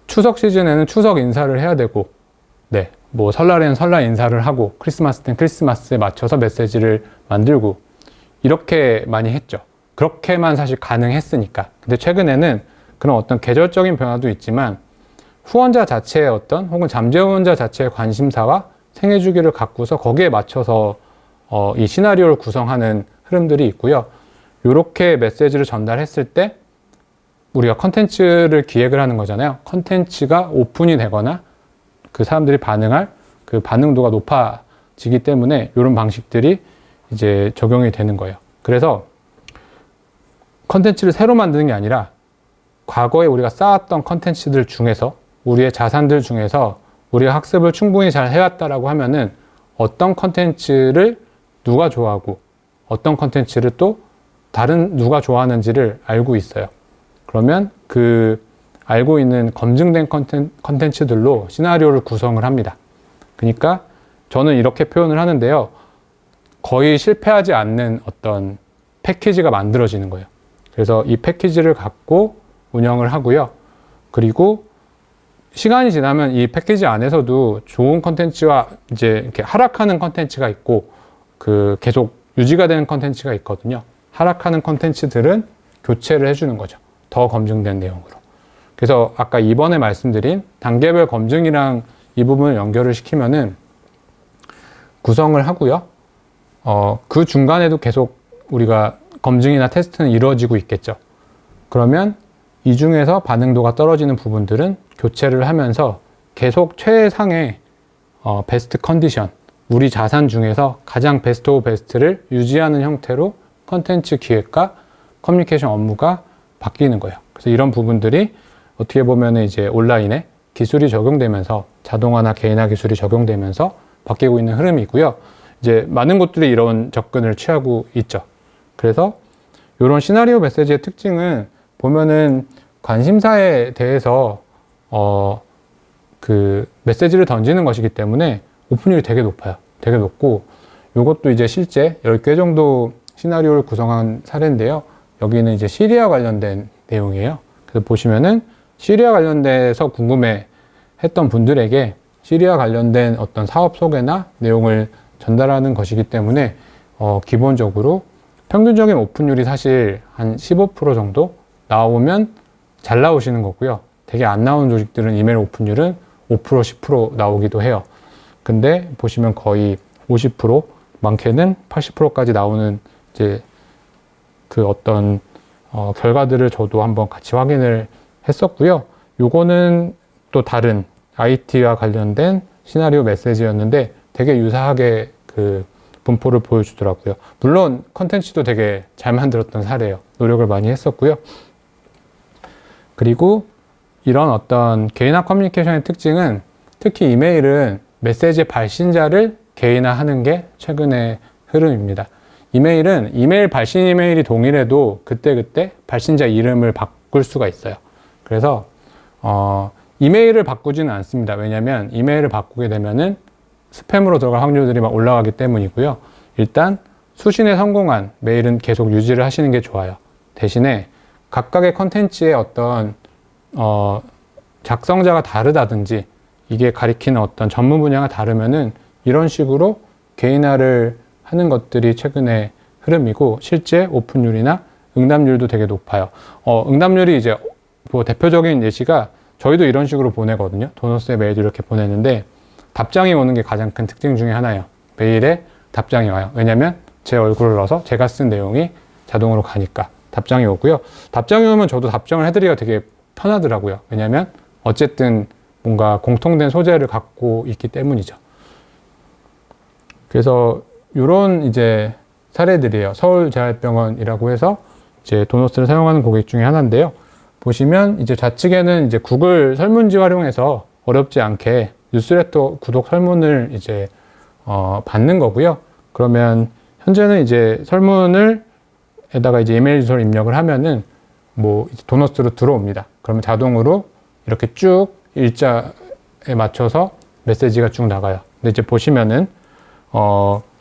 추석 시즌에는 추석 인사를 해야 되고 네, 뭐 설날에는 설날 인사를 하고 크리스마스 땐 크리스마스에 맞춰서 메시지를 만들고 이렇게 많이 했죠. 그렇게만 사실 가능했으니까. 근데 최근에는 그런 어떤 계절적인 변화도 있지만 후원자 자체의 어떤 혹은 잠재 후원자 자체의 관심사와 생애 주기를 갖고서 거기에 맞춰서 이 시나리오를 구성하는 흐름들이 있고요. 이렇게 메시지를 전달했을 때 우리가 컨텐츠를 기획을 하는 거잖아요. 컨텐츠가 오픈이 되거나 그 사람들이 반응할 그 반응도가 높아지기 때문에 이런 방식들이 이제 적용이 되는 거예요. 그래서 컨텐츠를 새로 만드는 게 아니라 과거에 우리가 쌓았던 컨텐츠들 중에서 우리의 자산들 중에서 우리가 학습을 충분히 잘 해왔다라고 하면은 어떤 컨텐츠를 누가 좋아하고 어떤 컨텐츠를 또 다른 누가 좋아하는지를 알고 있어요. 그러면 그 알고 있는 검증된 컨텐츠들로 시나리오를 구성을 합니다. 그러니까 저는 이렇게 표현을 하는데요. 거의 실패하지 않는 어떤 패키지가 만들어지는 거예요. 그래서 이 패키지를 갖고 운영을 하고요. 그리고 시간이 지나면 이 패키지 안에서도 좋은 컨텐츠와 이제 이렇게 하락하는 컨텐츠가 있고 그 계속 유지가 되는 컨텐츠가 있거든요. 하락하는 컨텐츠들은 교체를 해주는 거죠. 더 검증된 내용으로. 그래서 아까 이번에 말씀드린 단계별 검증이랑 이 부분을 연결을 시키면은 구성을 하고요. 그 중간에도 계속 우리가 검증이나 테스트는 이루어지고 있겠죠. 그러면 이 중에서 반응도가 떨어지는 부분들은 교체를 하면서 계속 최상의 베스트 컨디션, 우리 자산 중에서 가장 베스트 오브 베스트를 유지하는 형태로 컨텐츠 기획과 커뮤니케이션 업무가 바뀌는 거예요. 그래서 이런 부분들이 어떻게 보면 이제 온라인에 기술이 적용되면서 자동화나 개인화 기술이 적용되면서 바뀌고 있는 흐름이고요. 이제 많은 곳들이 이런 접근을 취하고 있죠. 그래서 이런 시나리오 메시지의 특징은 보면은 관심사에 대해서 그 메시지를 던지는 것이기 때문에 오픈율이 되게 높아요. 되게 높고 이것도 이제 실제 10개 정도 시나리오를 구성한 사례인데요. 여기는 이제 시리아 관련된 내용이에요. 그래서 보시면은 시리아 관련돼서 궁금해 했던 분들에게 시리아 관련된 어떤 사업 소개나 내용을 전달하는 것이기 때문에 기본적으로 평균적인 오픈율이 사실 한 15% 정도 나오면 잘 나오시는 거고요. 되게 안 나오는 조직들은 이메일 오픈율은 5%, 10% 나오기도 해요. 근데 보시면 거의 50%, 많게는 80%까지 나오는 이제 그 어떤 결과들을 저도 한번 같이 확인을 했었고요. 요거는 또 다른 IT와 관련된 시나리오 메시지였는데 되게 유사하게 그 분포를 보여주더라고요. 물론 컨텐츠도 되게 잘 만들었던 사례예요. 노력을 많이 했었고요. 그리고 이런 어떤 개인화 커뮤니케이션의 특징은 특히 이메일은 메시지의 발신자를 개인화하는 게 최근의 흐름입니다. 이메일은 이메일 발신 이메일이 동일해도 그때그때 발신자 이름을 바꿀 수가 있어요. 그래서 이메일을 바꾸지는 않습니다. 왜냐하면 이메일을 바꾸게 되면은 스팸으로 들어갈 확률들이 막 올라가기 때문이고요. 일단 수신에 성공한 메일은 계속 유지를 하시는 게 좋아요. 대신에 각각의 컨텐츠의 어떤 작성자가 다르다든지 이게 가리키는 어떤 전문 분야가 다르면은 이런 식으로 개인화를 하는 것들이 최근의 흐름이고 실제 오픈율이나 응답률도 되게 높아요. 응답률이 이제 뭐 대표적인 예시가 저희도 이런 식으로 보내거든요. 도너스의 메일도 이렇게 보내는데 답장이 오는 게 가장 큰 특징 중에 하나예요. 메일에 답장이 와요. 왜냐면 제 얼굴을 넣어서 제가 쓴 내용이 자동으로 가니까 답장이 오고요. 답장이 오면 저도 답장을 해드리기가 되게 편하더라고요. 왜냐면 어쨌든 뭔가 공통된 소재를 갖고 있기 때문이죠. 그래서 이런 이제 사례들이에요. 서울재활병원이라고 해서 이제 도너스를 사용하는 고객 중에 하나인데요. 보시면 이제 좌측에는 이제 구글 설문지 활용해서 어렵지 않게 뉴스레터 구독 설문을 이제 받는 거고요. 그러면 현재는 이제 설문을 에다가 이제 이메일 주소를 입력을 하면은 뭐 이제 도너스로 들어옵니다. 그러면 자동으로 이렇게 쭉 일자에 맞춰서 메시지가 쭉 나가요. 근데 이제 보시면은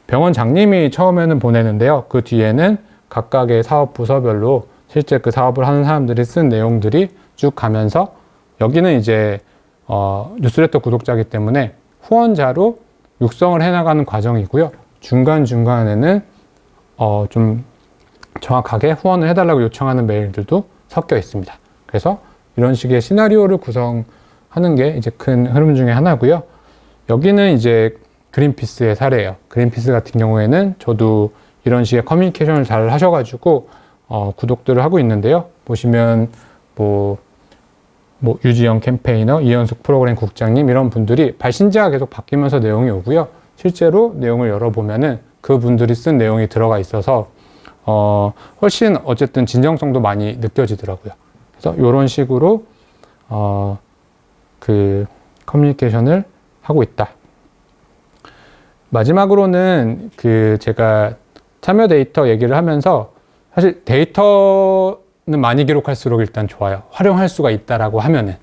병원 장님이 처음에는 보내는데요. 그 뒤에는 각각의 사업 부서별로 실제 그 사업을 하는 사람들이 쓴 내용들이 쭉 가면서 여기는 이제 뉴스레터 구독자이기 때문에 후원자로 육성을 해나가는 과정이고요. 중간중간에는 좀 정확하게 후원을 해달라고 요청하는 메일들도 섞여 있습니다. 그래서 이런 식의 시나리오를 구성하는 게 이제 큰 흐름 중에 하나고요. 여기는 이제 그린피스의 사례예요. 그린피스 같은 경우에는 저도 이런 식의 커뮤니케이션을 잘 하셔가지고 구독들을 하고 있는데요. 보시면 뭐 유지영 캠페이너, 이현숙 프로그램 국장님 이런 분들이 발신자가 계속 바뀌면서 내용이 오고요. 실제로 내용을 열어보면은 그분들이 쓴 내용이 들어가 있어서 훨씬 어쨌든 진정성도 많이 느껴지더라고요. 그래서 이런 식으로 그 커뮤니케이션을 하고 있다. 마지막으로는 그 제가 참여 데이터 얘기를 하면서 사실 데이터는 많이 기록할수록 일단 좋아요. 활용할 수가 있다라고 하면은.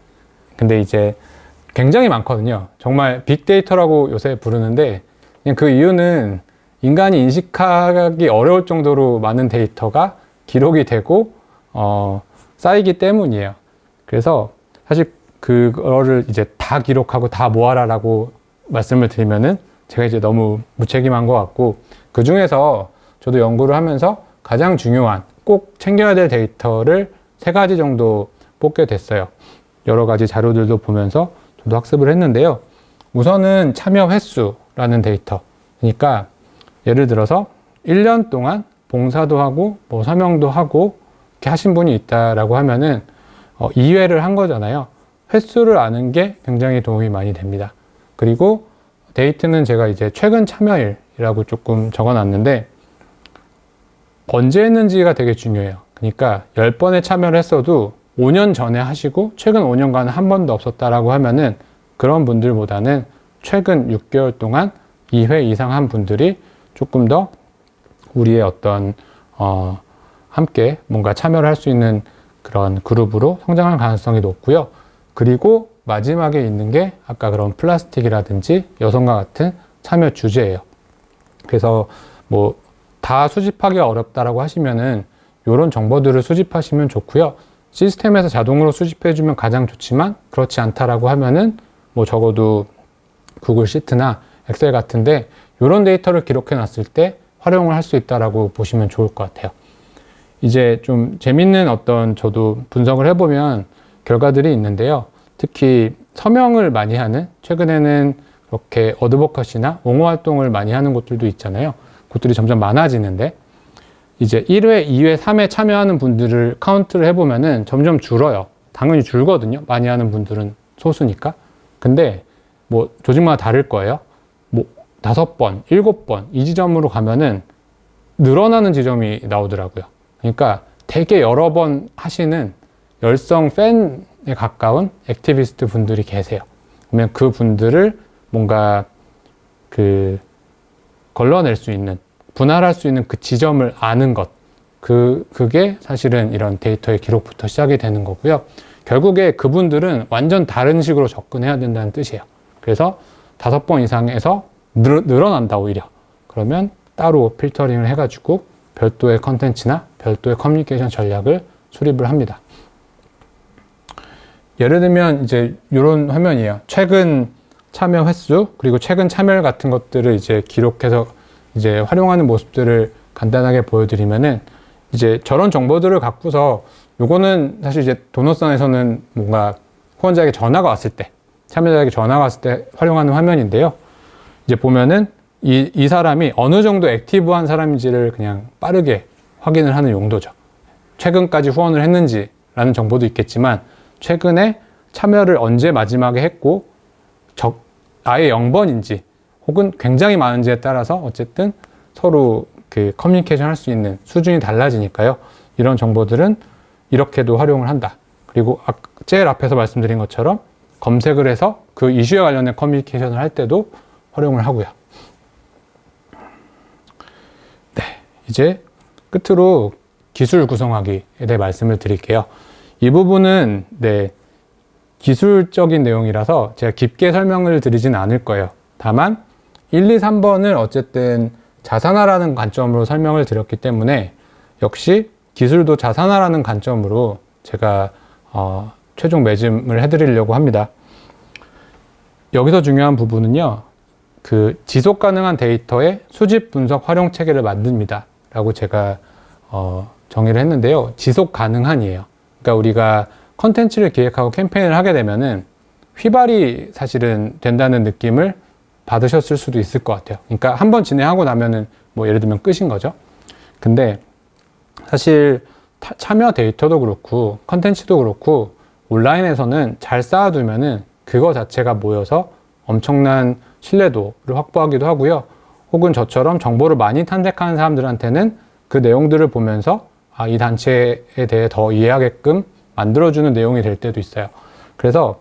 근데 이제 굉장히 많거든요. 정말 빅데이터라고 요새 부르는데 그냥 그 이유는 인간이 인식하기 어려울 정도로 많은 데이터가 기록이 되고 쌓이기 때문이에요. 그래서 사실 그거를 이제 다 기록하고 다 모아라라고 말씀을 드리면은 제가 이제 너무 무책임한 것 같고, 그 중에서 저도 연구를 하면서 가장 중요한 꼭 챙겨야 될 데이터를 3가지 정도 뽑게 됐어요. 여러 가지 자료들도 보면서 저도 학습을 했는데요. 우선은 참여 횟수라는 데이터. 그러니까 예를 들어서 1년 동안 봉사도 하고 뭐 서명도 하고 이렇게 하신 분이 있다라고 하면은 2회를 한 거잖아요. 횟수를 아는 게 굉장히 도움이 많이 됩니다. 그리고 데이트는 제가 이제 최근 참여일이라고 조금 적어놨는데 언제 했는지가 되게 중요해요. 그러니까 10번에 참여를 했어도 5년 전에 하시고 최근 5년간 한 번도 없었다라고 하면은 그런 분들보다는 최근 6개월 동안 2회 이상 한 분들이 조금 더 우리의 어떤 함께 뭔가 참여를 할 수 있는 그런 그룹으로 성장할 가능성이 높고요. 그리고 마지막에 있는 게 아까 그런 플라스틱이라든지 여성과 같은 참여 주제예요. 그래서 뭐 다 수집하기가 어렵다라고 하시면은 이런 정보들을 수집하시면 좋고요. 시스템에서 자동으로 수집해주면 가장 좋지만 그렇지 않다라고 하면은 뭐 적어도 구글 시트나 엑셀 같은데 이런 데이터를 기록해 놨을 때 활용을 할 수 있다라고 보시면 좋을 것 같아요. 이제 좀 재밌는 어떤 저도 분석을 해보면 결과들이 있는데요. 특히 서명을 많이 하는, 최근에는 그렇게 어드보커시나 옹호 활동을 많이 하는 곳들도 있잖아요. 곳들이 점점 많아지는데 이제 1회, 2회, 3회 참여하는 분들을 카운트를 해보면은 점점 줄어요. 당연히 줄거든요. 많이 하는 분들은 소수니까. 근데 뭐 조직마다 다를 거예요. 뭐 5번, 7번 이 지점으로 가면은 늘어나는 지점이 나오더라고요. 그러니까 되게 여러 번 하시는 열성 팬에 가까운 액티비스트 분들이 계세요. 그러면 그 분들을 뭔가 걸러낼 수 있는, 분할할 수 있는 그 지점을 아는 것, 그게 사실은 이런 데이터의 기록부터 시작이 되는 거고요. 결국에 그분들은 완전 다른 식으로 접근해야 된다는 뜻이에요. 그래서 5번 이상에서 늘어난다 오히려. 그러면 따로 필터링을 해가지고 별도의 컨텐츠나 별도의 커뮤니케이션 전략을 수립을 합니다. 예를 들면 이제 이런 화면이에요. 최근 참여 횟수, 그리고 최근 참여율 같은 것들을 이제 기록해서 이제 활용하는 모습들을 간단하게 보여드리면은 이제 저런 정보들을 갖고서 요거는 사실 이제 도넛선에서는 뭔가 후원자에게 전화가 왔을 때, 참여자에게 전화가 왔을 때 활용하는 화면인데요. 이제 보면은 이 사람이 어느 정도 액티브한 사람인지를 그냥 빠르게 확인을 하는 용도죠. 최근까지 후원을 했는지라는 정보도 있겠지만 최근에 참여를 언제 마지막에 했고 아예 0번인지 혹은 굉장히 많은지에 따라서 어쨌든 서로 그 커뮤니케이션 할 수 있는 수준이 달라지니까요. 이런 정보들은 이렇게도 활용을 한다. 그리고 제일 앞에서 말씀드린 것처럼 검색을 해서 그 이슈에 관련된 커뮤니케이션을 할 때도 활용을 하고요. 네, 이제 끝으로 기술 구성하기에 대해 말씀을 드릴게요. 이 부분은 기술적인 내용이라서 제가 깊게 설명을 드리진 않을 거예요. 다만 1, 2, 3번을 어쨌든 자산화라는 관점으로 설명을 드렸기 때문에 역시 기술도 자산화라는 관점으로 제가 최종 매짐을 해드리려고 합니다. 여기서 중요한 부분은요, 그 지속 가능한 데이터의 수집, 분석, 활용 체계를 만듭니다 라고 제가 정의를 했는데요. 지속 가능한이에요. 그러니까 우리가 컨텐츠를 기획하고 캠페인을 하게 되면은 휘발이 사실은 된다는 느낌을 받으셨을 수도 있을 것 같아요. 그러니까 한번 진행하고 나면은 뭐 예를 들면 끝인 거죠. 근데 사실 참여 데이터도 그렇고 컨텐츠도 그렇고 온라인에서는 잘 쌓아두면은 그거 자체가 모여서 엄청난 신뢰도를 확보하기도 하고요. 혹은 저처럼 정보를 많이 탐색하는 사람들한테는 그 내용들을 보면서 이 단체에 대해 더 이해하게끔 만들어주는 내용이 될 때도 있어요. 그래서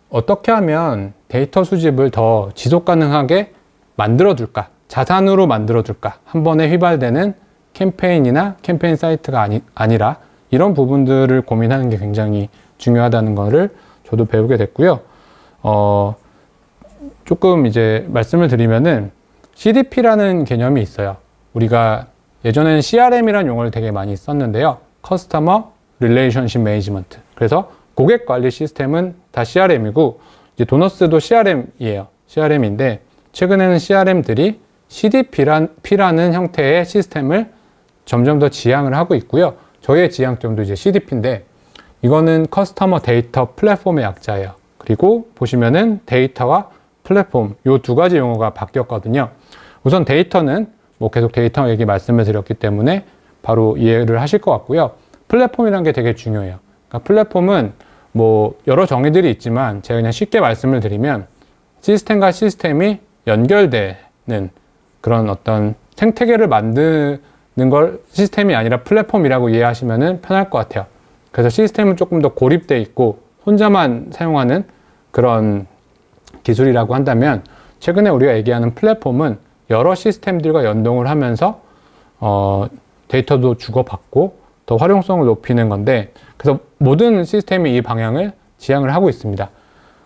어떻게 하면 데이터 수집을 더 지속 가능하게 만들어둘까, 자산으로 만들어둘까, 한 번에 휘발되는 캠페인이나 캠페인 사이트가 아니라 이런 부분들을 고민하는 게 굉장히 중요하다는 거를 저도 배우게 됐고요. 조금 이제 말씀을 드리면은 CDP라는 개념이 있어요. 우리가 예전에는 CRM이라는 용어를 되게 많이 썼는데요. Customer Relationship Management. 그래서 고객 관리 시스템은 다 CRM이고, 이제 도너스도 CRM이에요. CRM인데, 최근에는 CRM들이 CDP라는 형태의 시스템을 점점 더 지향을 하고 있고요. 저희의 지향점도 이제 CDP인데, 이거는 커스터머 데이터 플랫폼의 약자예요. 그리고 보시면은 데이터와 플랫폼, 요 두 가지 용어가 바뀌었거든요. 우선 데이터는 뭐 계속 데이터 얘기 말씀을 드렸기 때문에 바로 이해를 하실 것 같고요. 플랫폼이라는 게 되게 중요해요. 그러니까 플랫폼은 뭐 여러 정의들이 있지만 제가 그냥 쉽게 말씀을 드리면 시스템과 시스템이 연결되는 그런 어떤 생태계를 만드는 걸 시스템이 아니라 플랫폼이라고 이해하시면 편할 것 같아요. 그래서 시스템은 조금 더 고립되어 있고 혼자만 사용하는 그런 기술이라고 한다면, 최근에 우리가 얘기하는 플랫폼은 여러 시스템들과 연동을 하면서 데이터도 주고받고 더 활용성을 높이는 건데, 그래서 모든 시스템이 이 방향을 지향을 하고 있습니다.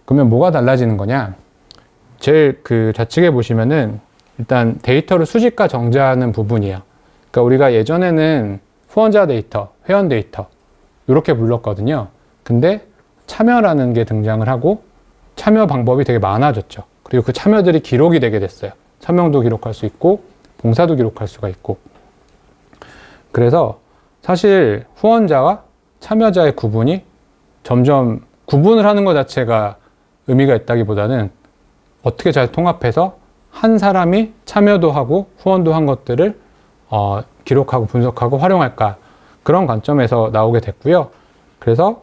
그러면 뭐가 달라지는 거냐? 제일 그 좌측에 보시면은 일단 데이터를 수집과 정자하는 부분이에요. 그러니까 우리가 예전에는 후원자 데이터, 회원 데이터 이렇게 불렀거든요. 근데 참여라는 게 등장을 하고 참여 방법이 되게 많아졌죠. 그리고 그 참여들이 기록이 되게 됐어요. 서명도 기록할 수 있고 봉사도 기록할 수가 있고. 그래서 사실 후원자와 참여자의 구분이 점점 구분을 하는 것 자체가 의미가 있다기보다는 어떻게 잘 통합해서 한 사람이 참여도 하고 후원도 한 것들을 기록하고 분석하고 활용할까, 그런 관점에서 나오게 됐고요. 그래서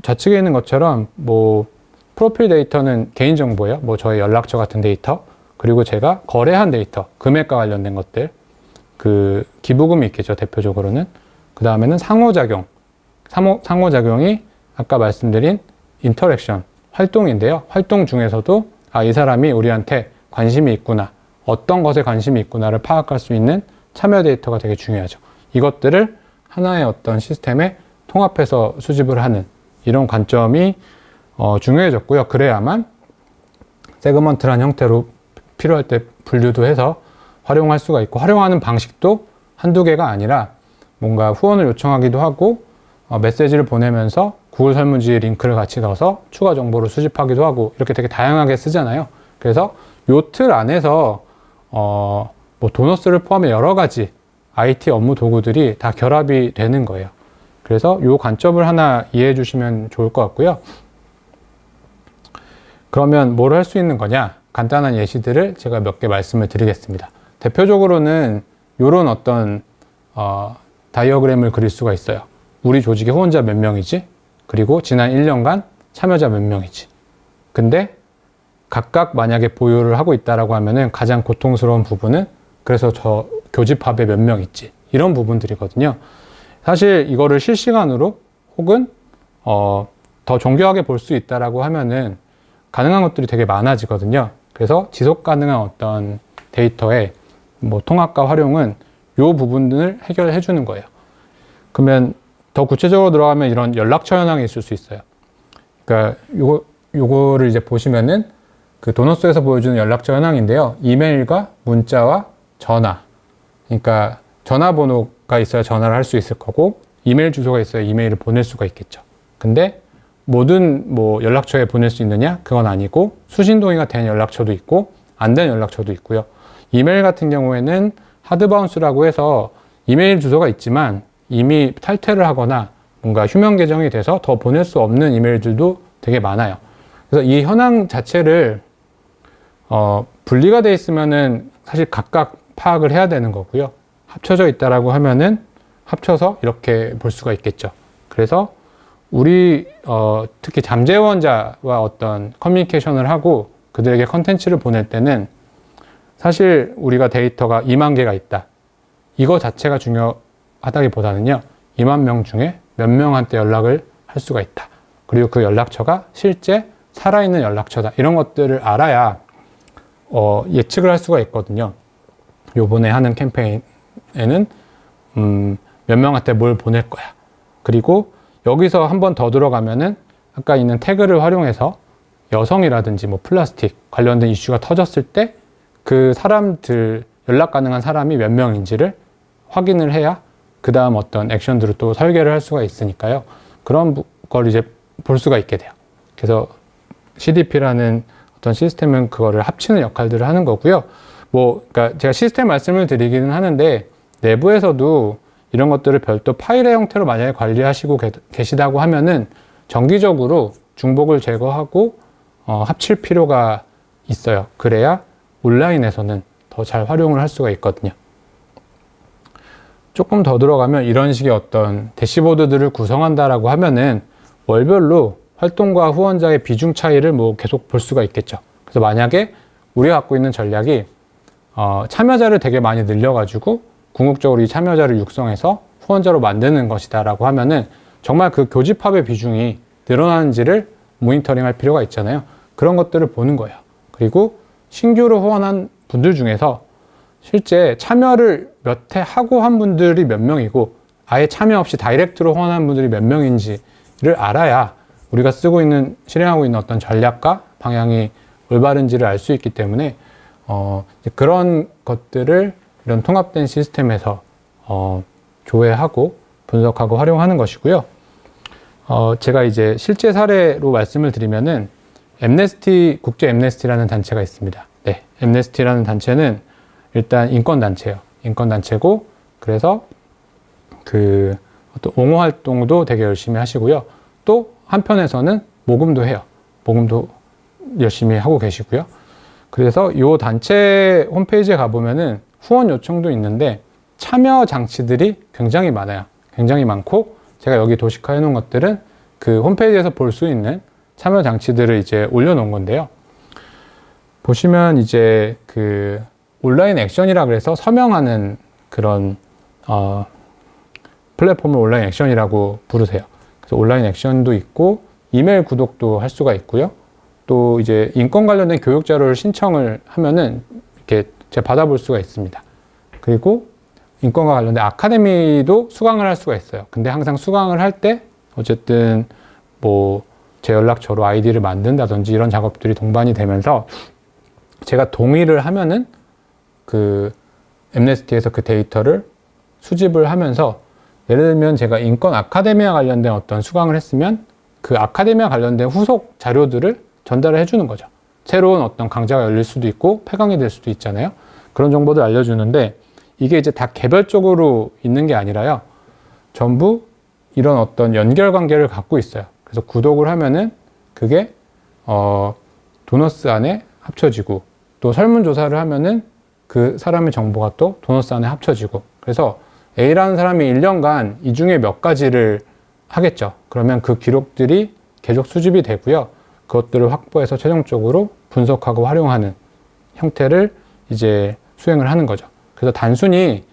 좌측에 있는 것처럼 뭐 프로필 데이터는 개인정보예요. 뭐 저의 연락처 같은 데이터, 그리고 제가 거래한 데이터, 금액과 관련된 것들, 그 기부금이 있겠죠, 대표적으로는. 그 다음에는 상호작용. 상호작용이 아까 말씀드린 인터랙션, 활동인데요. 활동 중에서도 이 사람이 우리한테 관심이 있구나, 어떤 것에 관심이 있구나를 파악할 수 있는 참여 데이터가 되게 중요하죠. 이것들을 하나의 어떤 시스템에 통합해서 수집을 하는 이런 관점이 중요해졌고요. 그래야만 세그먼트란 형태로 필요할 때 분류도 해서 활용할 수가 있고, 활용하는 방식도 한두 개가 아니라 뭔가 후원을 요청하기도 하고 메시지를 보내면서 구글 설문지 링크를 같이 넣어서 추가 정보를 수집하기도 하고, 이렇게 되게 다양하게 쓰잖아요. 그래서 요 틀 안에서 뭐 도너스를 포함해 여러 가지 IT 업무 도구들이 다 결합이 되는 거예요. 그래서 요 관점을 하나 이해해 주시면 좋을 것 같고요. 그러면 뭘 할 수 있는 거냐? 간단한 예시들을 제가 몇 개 말씀을 드리겠습니다. 대표적으로는 이런 어떤 다이어그램을 그릴 수가 있어요. 우리 조직의 후원자 몇 명이지? 그리고 지난 1년간 참여자 몇 명이지? 근데 각각 만약에 보유를 하고 있다라고 하면은 가장 고통스러운 부분은 그래서 저 교집합에 몇 명 있지? 이런 부분들이거든요. 사실 이거를 실시간으로 혹은 더 정교하게 볼 수 있다라고 하면은 가능한 것들이 되게 많아지거든요. 그래서 지속 가능한 어떤 데이터의 뭐 통합과 활용은 요 부분을 해결해 주는 거예요. 그러면 더 구체적으로 들어가면 이런 연락처 현황이 있을 수 있어요. 그러니까 요거를 이제 보시면은 그 도너스에서 보여주는 연락처 현황인데요. 이메일과 문자와 전화. 그러니까 전화번호가 있어야 전화를 할 수 있을 거고, 이메일 주소가 있어야 이메일을 보낼 수가 있겠죠. 근데 모든 뭐 연락처에 보낼 수 있느냐? 그건 아니고, 수신 동의가 된 연락처도 있고 안 된 연락처도 있고요. 이메일 같은 경우에는 하드바운스라고 해서 이메일 주소가 있지만 이미 탈퇴를 하거나 뭔가 휴면 계정이 돼서 더 보낼 수 없는 이메일들도 되게 많아요. 그래서 이 현황 자체를 분리가 돼 있으면은 사실 각각 파악을 해야 되는 거고요. 합쳐져 있다라고 하면은 합쳐서 이렇게 볼 수가 있겠죠. 그래서 우리 특히 잠재원자와 어떤 커뮤니케이션을 하고 그들에게 컨텐츠를 보낼 때는 사실 우리가 데이터가 2만 개가 있다. 이거 자체가 중요하다기보다는요. 2만 명 중에 몇 명한테 연락을 할 수가 있다. 그리고 그 연락처가 실제 살아있는 연락처다. 이런 것들을 알아야 예측을 할 수가 있거든요. 요번에 하는 캠페인에는 몇 명한테 뭘 보낼 거야. 그리고 여기서 한 번 더 들어가면은 아까 있는 태그를 활용해서 여성이라든지 뭐 플라스틱 관련된 이슈가 터졌을 때 그 사람들, 연락 가능한 사람이 몇 명인지를 확인을 해야 그 다음 어떤 액션들을 또 설계를 할 수가 있으니까요. 그런 걸 이제 볼 수가 있게 돼요. 그래서 CDP라는 어떤 시스템은 그거를 합치는 역할들을 하는 거고요. 그러니까 제가 시스템 말씀을 드리기는 하는데 내부에서도 이런 것들을 별도 파일의 형태로 만약에 관리하시고 계시다고 하면은 정기적으로 중복을 제거하고 합칠 필요가 있어요. 그래야 온라인에서는 더 잘 활용을 할 수가 있거든요. 조금 더 들어가면 이런 식의 어떤 대시보드들을 구성한다라고 하면은 월별로 활동과 후원자의 비중 차이를 계속 볼 수가 있겠죠. 그래서 만약에 우리가 갖고 있는 전략이 참여자를 되게 많이 늘려가지고 궁극적으로 이 참여자를 육성해서 후원자로 만드는 것이다라고 하면은 정말 그 교집합의 비중이 늘어나는지를 모니터링 할 필요가 있잖아요. 그런 것들을 보는 거예요. 그리고 신규로 후원한 분들 중에서 실제 참여를 몇 해 하고 한 분들이 몇 명이고 아예 참여 없이 다이렉트로 후원한 분들이 몇 명인지를 알아야 우리가 실행하고 있는 어떤 전략과 방향이 올바른지를 알 수 있기 때문에 그런 것들을 이런 통합된 시스템에서 조회하고 분석하고 활용하는 것이고요. 제가 이제 실제 사례로 말씀을 드리면은 국제 엠네스티라는 단체가 있습니다. 네, 엠네스티라는 단체는 일단 인권단체예요. 인권단체고, 그래서 어떤 옹호 활동도 되게 열심히 하시고요. 또 한편에서는 모금도 해요. 모금도 열심히 하고 계시고요. 그래서 이 단체 홈페이지에 가보면은 후원 요청도 있는데 참여 장치들이 굉장히 많아요. 굉장히 많고, 제가 여기 도식화해 놓은 것들은 그 홈페이지에서 볼 수 있는 참여 장치들을 이제 올려놓은 건데요. 보시면 이제 온라인 액션이라 그래서 서명하는 그런 플랫폼을 온라인 액션이라고 부르세요. 그래서 온라인 액션도 있고 이메일 구독도 할 수가 있고요. 또 이제 인권 관련된 교육 자료를 신청을 하면은 이렇게 제가 받아볼 수가 있습니다. 그리고 인권과 관련된 아카데미도 수강을 할 수가 있어요. 근데 항상 수강을 할 때 어쨌든 제 연락처로 아이디를 만든다든지 이런 작업들이 동반이 되면서 제가 동의를 하면은 엠네스티에서 그 데이터를 수집을 하면서 예를 들면 제가 인권 아카데미와 관련된 어떤 수강을 했으면 그 아카데미와 관련된 후속 자료들을 전달을 해주는 거죠. 새로운 어떤 강좌가 열릴 수도 있고 폐강이 될 수도 있잖아요. 그런 정보들 알려주는데 이게 이제 다 개별적으로 있는 게 아니라요. 전부 이런 어떤 연결 관계를 갖고 있어요. 그래서 구독을 하면은 그게 도너스 안에 합쳐지고 또 설문조사를 하면은 그 사람의 정보가 또 도너스 안에 합쳐지고 그래서 A라는 사람이 1년간 이 중에 몇 가지를 하겠죠. 그러면 그 기록들이 계속 수집이 되고요. 그것들을 확보해서 최종적으로 분석하고 활용하는 형태를 이제 수행을 하는 거죠. 그래서 단순히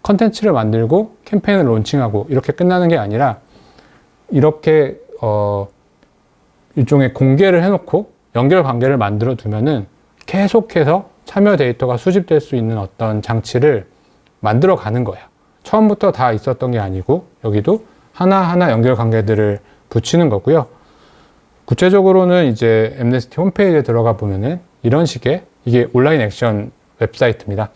컨텐츠를 만들고 캠페인을 론칭하고 이렇게 끝나는 게 아니라 이렇게 일종의 공개를 해놓고 연결 관계를 만들어 두면은 계속해서 참여 데이터가 수집될 수 있는 어떤 장치를 만들어 가는 거예요. 처음부터 다 있었던 게 아니고 여기도 하나하나 연결 관계들을 붙이는 거고요. 구체적으로는 이제 엠네스티 홈페이지에 들어가 보면은 이런 식의 이게 온라인 액션 웹사이트입니다.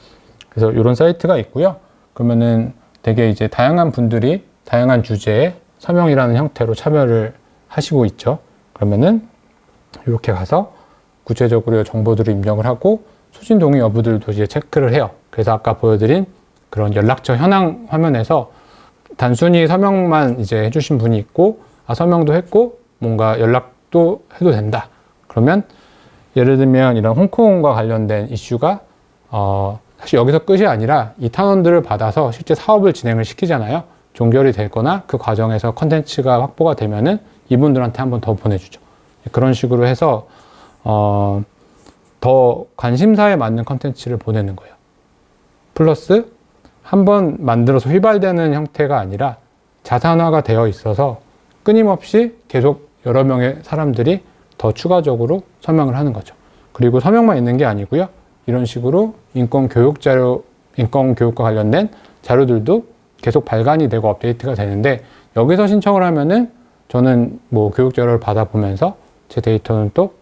그래서 이런 사이트가 있고요. 그러면은 되게 이제 다양한 분들이 다양한 주제에 서명이라는 형태로 참여를 하시고 있죠. 그러면은 이렇게 가서 구체적으로 정보들을 입력을 하고 수신 동의 여부들도 이제 체크를 해요. 그래서 아까 보여드린 그런 연락처 현황 화면에서 단순히 서명만 이제 해주신 분이 있고, 서명도 했고, 뭔가 연락도 해도 된다. 그러면 예를 들면 이런 홍콩과 관련된 이슈가, 사실 여기서 끝이 아니라 이 탄원들을 받아서 실제 사업을 진행을 시키잖아요. 종결이 되거나 그 과정에서 컨텐츠가 확보가 되면은 이분들한테 한 번 더 보내주죠. 그런 식으로 해서, 더 관심사에 맞는 컨텐츠를 보내는 거예요. 플러스 한번 만들어서 휘발되는 형태가 아니라 자산화가 되어 있어서 끊임없이 계속 여러 명의 사람들이 더 추가적으로 서명을 하는 거죠. 그리고 서명만 있는 게 아니고요. 이런 식으로 인권 교육과 관련된 자료들도 계속 발간이 되고 업데이트가 되는데, 여기서 신청을 하면은 저는 뭐 교육 자료를 받아보면서 제 데이터는 또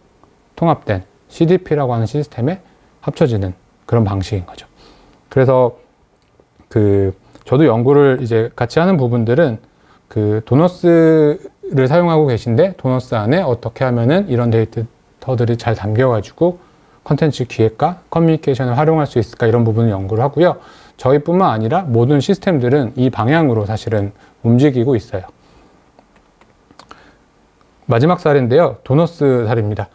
통합된 CDP라고 하는 시스템에 합쳐지는 그런 방식인 거죠. 그래서 저도 연구를 이제 같이 하는 부분들은 도너스를 사용하고 계신데, 도너스 안에 어떻게 하면은 이런 데이터들이 잘 담겨가지고 컨텐츠 기획과 커뮤니케이션을 활용할 수 있을까, 이런 부분을 연구를 하고요. 저희뿐만 아니라 모든 시스템들은 이 방향으로 사실은 움직이고 있어요. 마지막 사례인데요. 도너스 사례입니다.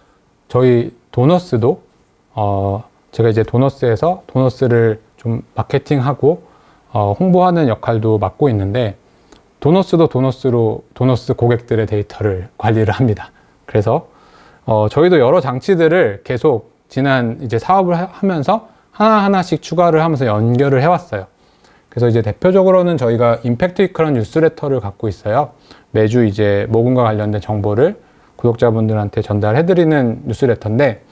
저희 도너스도 제가 이제 도너스에서 도너스를 좀 마케팅하고 홍보하는 역할도 맡고 있는데, 도너스도 도너스로 도너스 고객들의 데이터를 관리를 합니다. 그래서 저희도 여러 장치들을 계속 지난 이제 사업을 하면서 하나하나씩 추가를 하면서 연결을 해왔어요. 그래서 이제 대표적으로는 저희가 임팩트 위크라는 뉴스레터를 갖고 있어요. 매주 이제 모금과 관련된 정보를 구독자분들한테 전달해드리는 뉴스레터인데,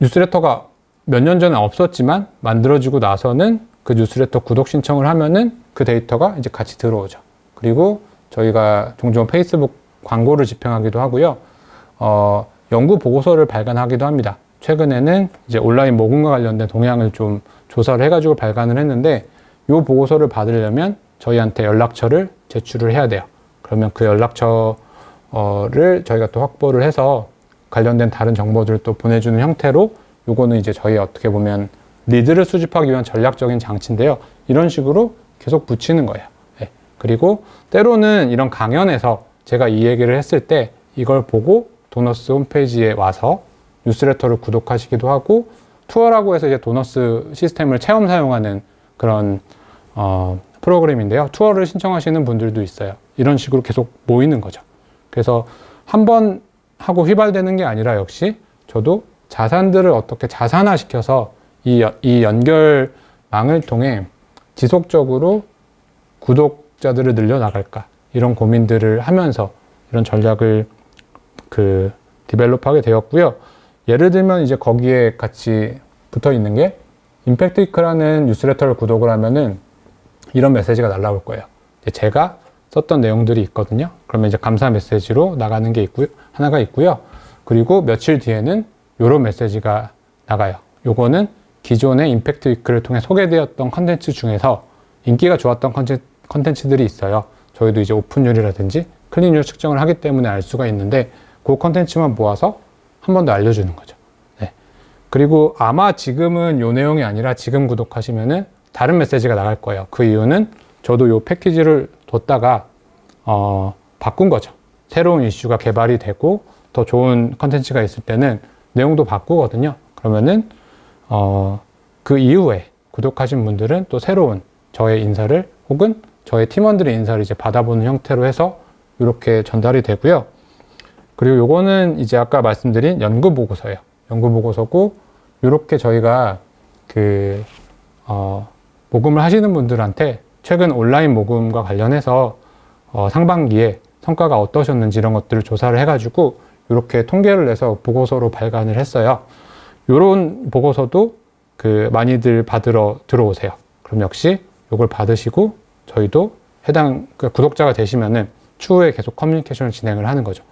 뉴스레터가 몇 년 전에 없었지만 만들어지고 나서는 그 뉴스레터 구독 신청을 하면은 그 데이터가 이제 같이 들어오죠. 그리고 저희가 종종 페이스북 광고를 집행하기도 하고요. 연구 보고서를 발간하기도 합니다. 최근에는 이제 온라인 모금과 관련된 동향을 좀 조사를 해가지고 발간을 했는데, 이 보고서를 받으려면 저희한테 연락처를 제출을 해야 돼요. 그러면 그 연락처를 저희가 또 확보를 해서 관련된 다른 정보들을 또 보내주는 형태로, 요거는 이제 저희 어떻게 보면 리드를 수집하기 위한 전략적인 장치인데요. 이런 식으로 계속 붙이는 거예요. 네. 그리고 때로는 이런 강연에서 제가 이 얘기를 했을 때 이걸 보고 도너스 홈페이지에 와서 뉴스레터를 구독하시기도 하고, 투어라고 해서 이제 도너스 시스템을 체험 사용하는 그런 프로그램인데요. 투어를 신청하시는 분들도 있어요. 이런 식으로 계속 모이는 거죠. 그래서 한 번 하고 휘발되는 게 아니라, 역시 저도 자산들을 어떻게 자산화시켜서 이 연결망을 통해 지속적으로 구독자들을 늘려나갈까, 이런 고민들을 하면서 이런 전략을 디벨롭하게 되었고요. 예를 들면 이제 거기에 같이 붙어 있는 게, 임팩트 위크라는 뉴스레터를 구독을 하면은 이런 메시지가 날라올 거예요. 제가 썼던 내용들이 있거든요. 그러면 이제 감사 메시지로 나가는 게 하나가 있고요. 그리고 며칠 뒤에는 이런 메시지가 나가요. 요거는 기존의 임팩트 위크를 통해 소개되었던 컨텐츠 중에서 인기가 좋았던 컨텐츠들이 있어요. 저희도 이제 오픈율이라든지 클릭률 측정을 하기 때문에 알 수가 있는데, 그 컨텐츠만 모아서 한 번 더 알려주는 거죠. 네. 그리고 아마 지금은 요 내용이 아니라, 지금 구독하시면은 다른 메시지가 나갈 거예요. 그 이유는 저도 요 패키지를 뒀다가 바꾼 거죠. 새로운 이슈가 개발이 되고 더 좋은 컨텐츠가 있을 때는 내용도 바꾸거든요. 그러면은 그 이후에 구독하신 분들은 또 새로운 저의 인사를, 혹은 저의 팀원들의 인사를 이제 받아보는 형태로 해서 이렇게 전달이 되고요. 그리고 요거는 이제 아까 말씀드린 연구 보고서예요. 연구 보고서고, 이렇게 저희가 모금을 하시는 분들한테 최근 온라인 모금과 관련해서 상반기에 성과가 어떠셨는지 이런 것들을 조사를 해가지고 이렇게 통계를 내서 보고서로 발간을 했어요. 이런 보고서도 많이들 받으러 들어오세요. 그럼 역시 이걸 받으시고 저희도 해당 구독자가 되시면은 추후에 계속 커뮤니케이션을 진행을 하는 거죠.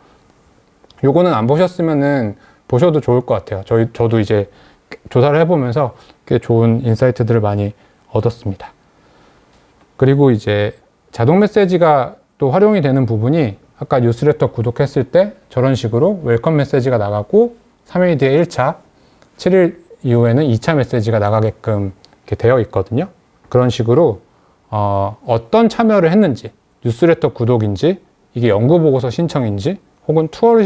요거는 안 보셨으면은 보셔도 좋을 것 같아요. 저도 이제 조사를 해보면서 꽤 좋은 인사이트들을 많이 얻었습니다. 그리고 이제 자동 메시지가 또 활용이 되는 부분이, 아까 뉴스레터 구독했을 때 저런 식으로 웰컴 메시지가 나가고 3일 뒤에 1차, 7일 이후에는 2차 메시지가 나가게끔 이렇게 되어 있거든요. 그런 식으로 어떤 참여를 했는지, 뉴스레터 구독인지, 이게 연구보고서 신청인지, 혹은 투어를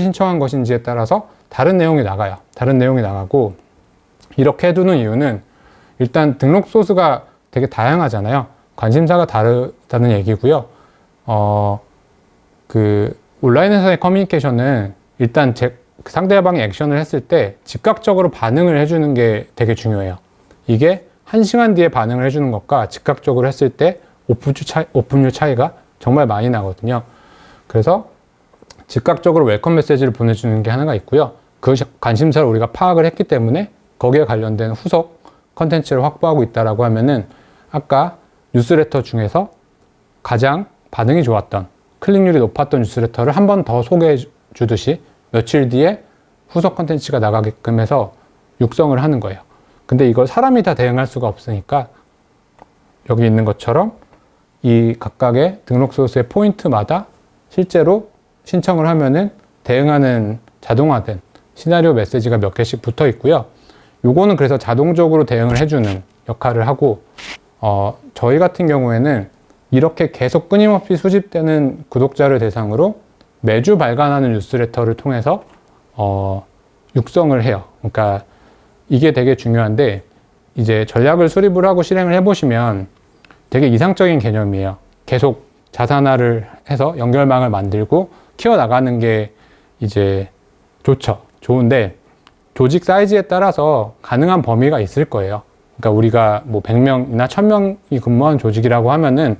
신청한 것인지에 따라서 다른 내용이 나가요. 다른 내용이 나가고, 이렇게 해두는 이유는 일단 등록 소스가 되게 다양하잖아요. 관심사가 다르다는 얘기고요. 온라인에서의 커뮤니케이션은 일단 상대방이 액션을 했을 때 즉각적으로 반응을 해주는 게 되게 중요해요. 이게 1시간 뒤에 반응을 해주는 것과 즉각적으로 했을 때 오픈율 차이가 정말 많이 나거든요. 그래서 즉각적으로 웰컴 메시지를 보내주는 게 하나가 있고요. 그 관심사를 우리가 파악을 했기 때문에 거기에 관련된 후속 컨텐츠를 확보하고 있다라고 하면은 아까 뉴스레터 중에서 가장 반응이 좋았던 클릭률이 높았던 뉴스레터를 한 번 더 소개해 주듯이 며칠 뒤에 후속 컨텐츠가 나가게끔 해서 육성을 하는 거예요. 근데 이걸 사람이 다 대응할 수가 없으니까 여기 있는 것처럼 이 각각의 등록 소스의 포인트마다 실제로 신청을 하면은 대응하는 자동화된 시나리오 메시지가 몇 개씩 붙어 있고요. 요거는 그래서 자동적으로 대응을 해주는 역할을 하고, 저희 같은 경우에는 이렇게 계속 끊임없이 수집되는 구독자를 대상으로 매주 발간하는 뉴스레터를 통해서 육성을 해요. 그러니까 이게 되게 중요한데, 이제 전략을 수립을 하고 실행을 해보시면 되게 이상적인 개념이에요. 계속 자산화를 해서 연결망을 만들고 키워나가는 게 이제 좋은데, 조직 사이즈에 따라서 가능한 범위가 있을 거예요. 그러니까 우리가 뭐 100명이나 1000명이 근무하는 조직이라고 하면은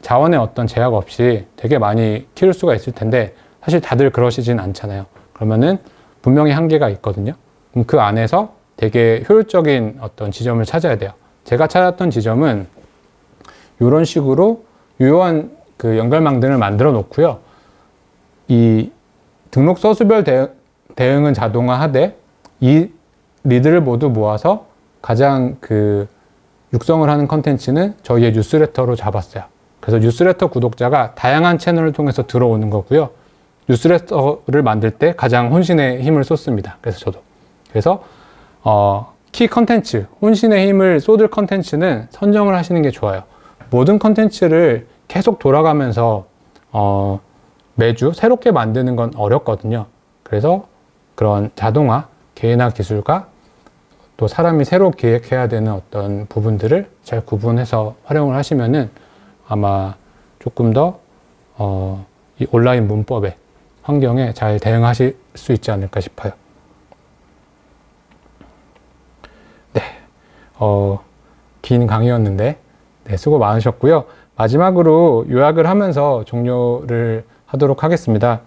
자원의 어떤 제약 없이 되게 많이 키울 수가 있을 텐데, 사실 다들 그러시진 않잖아요. 그러면은 분명히 한계가 있거든요. 그럼 그 안에서 되게 효율적인 어떤 지점을 찾아야 돼요. 제가 찾았던 지점은 이런 식으로 유효한 그 연결망들을 만들어 놓고요. 이 등록 서수별 대응은 자동화하되 이 리드를 모두 모아서 가장 그 육성을 하는 컨텐츠는 저희의 뉴스레터로 잡았어요. 그래서 뉴스레터 구독자가 다양한 채널을 통해서 들어오는 거고요. 뉴스레터를 만들 때 가장 혼신의 힘을 쏟습니다. 그래서 키 컨텐츠, 혼신의 힘을 쏟을 컨텐츠는 선정을 하시는 게 좋아요. 모든 컨텐츠를 계속 돌아가면서 매주 새롭게 만드는 건 어렵거든요. 그래서 그런 자동화, 개인화 기술과 또 사람이 새로 기획해야 되는 어떤 부분들을 잘 구분해서 활용을 하시면은 아마 조금 더 이 온라인 문법의 환경에 잘 대응하실 수 있지 않을까 싶어요. 네, 긴 강의였는데 네, 수고 많으셨고요. 마지막으로 요약을 하면서 종료를 하도록 하겠습니다.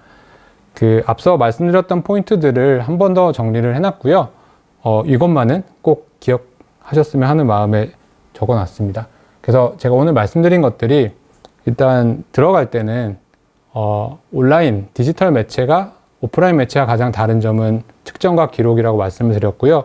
앞서 말씀드렸던 포인트들을 한 번 더 정리를 해놨고요. 이것만은 꼭 기억하셨으면 하는 마음에 적어놨습니다. 그래서 제가 오늘 말씀드린 것들이 일단 들어갈 때는 온라인 디지털 매체가 오프라인 매체와 가장 다른 점은 측정과 기록이라고 말씀을 드렸고요.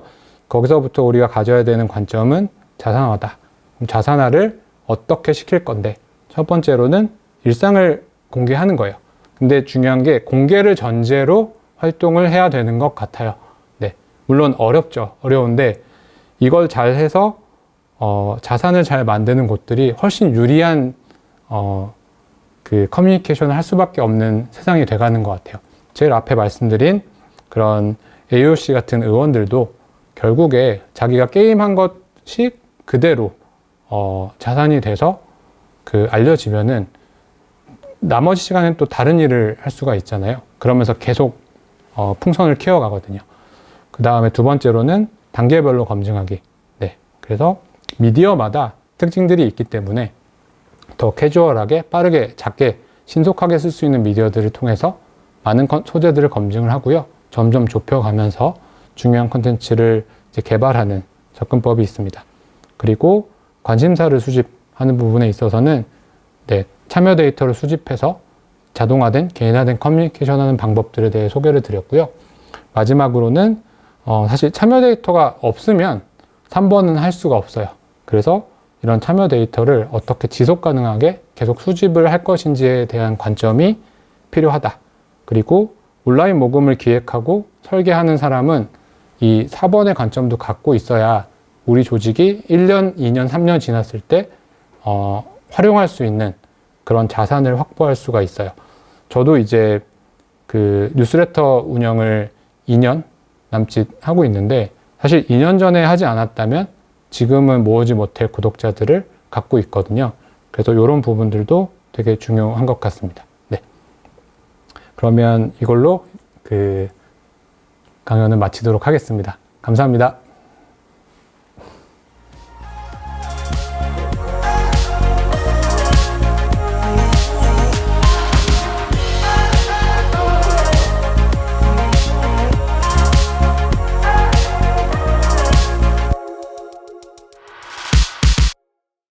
거기서부터 우리가 가져야 되는 관점은 자산화다. 그럼 자산화를 어떻게 시킬 건데, 첫 번째로는 일상을 공개하는 거예요. 근데 중요한 게 공개를 전제로 활동을 해야 되는 것 같아요. 네, 물론 어려운데 이걸 잘 해서 자산을 잘 만드는 곳들이 훨씬 유리한 그 커뮤니케이션을 할 수밖에 없는 세상이 돼가는 것 같아요. 제일 앞에 말씀드린 그런 AOC 같은 의원들도 결국에 자기가 게임한 것이 그대로 자산이 돼서 알려지면은 나머지 시간엔 또 다른 일을 할 수가 있잖아요. 그러면서 계속 풍선을 키워가거든요. 그 다음에 두 번째로는 단계별로 검증하기. 네, 그래서 미디어마다 특징들이 있기 때문에 더 캐주얼하게, 빠르게, 작게, 신속하게 쓸 수 있는 미디어들을 통해서 많은 소재들을 검증을 하고요. 점점 좁혀가면서 중요한 콘텐츠를 개발하는 접근법이 있습니다. 그리고 관심사를 수집하는 부분에 있어서는 네, 참여 데이터를 수집해서 자동화된, 개인화된 커뮤니케이션 하는 방법들에 대해 소개를 드렸고요. 마지막으로는 사실 참여 데이터가 없으면 3번은 할 수가 없어요. 그래서 이런 참여 데이터를 어떻게 지속 가능하게 계속 수집을 할 것인지에 대한 관점이 필요하다. 그리고 온라인 모금을 기획하고 설계하는 사람은 이 4번의 관점도 갖고 있어야 우리 조직이 1년, 2년, 3년 지났을 때 활용할 수 있는 그런 자산을 확보할 수가 있어요. 저도 이제 뉴스레터 운영을 2년 남짓 하고 있는데, 사실 2년 전에 하지 않았다면 지금은 모으지 못할 구독자들을 갖고 있거든요. 그래서 이런 부분들도 되게 중요한 것 같습니다. 네. 그러면 이걸로 강연을 마치도록 하겠습니다. 감사합니다.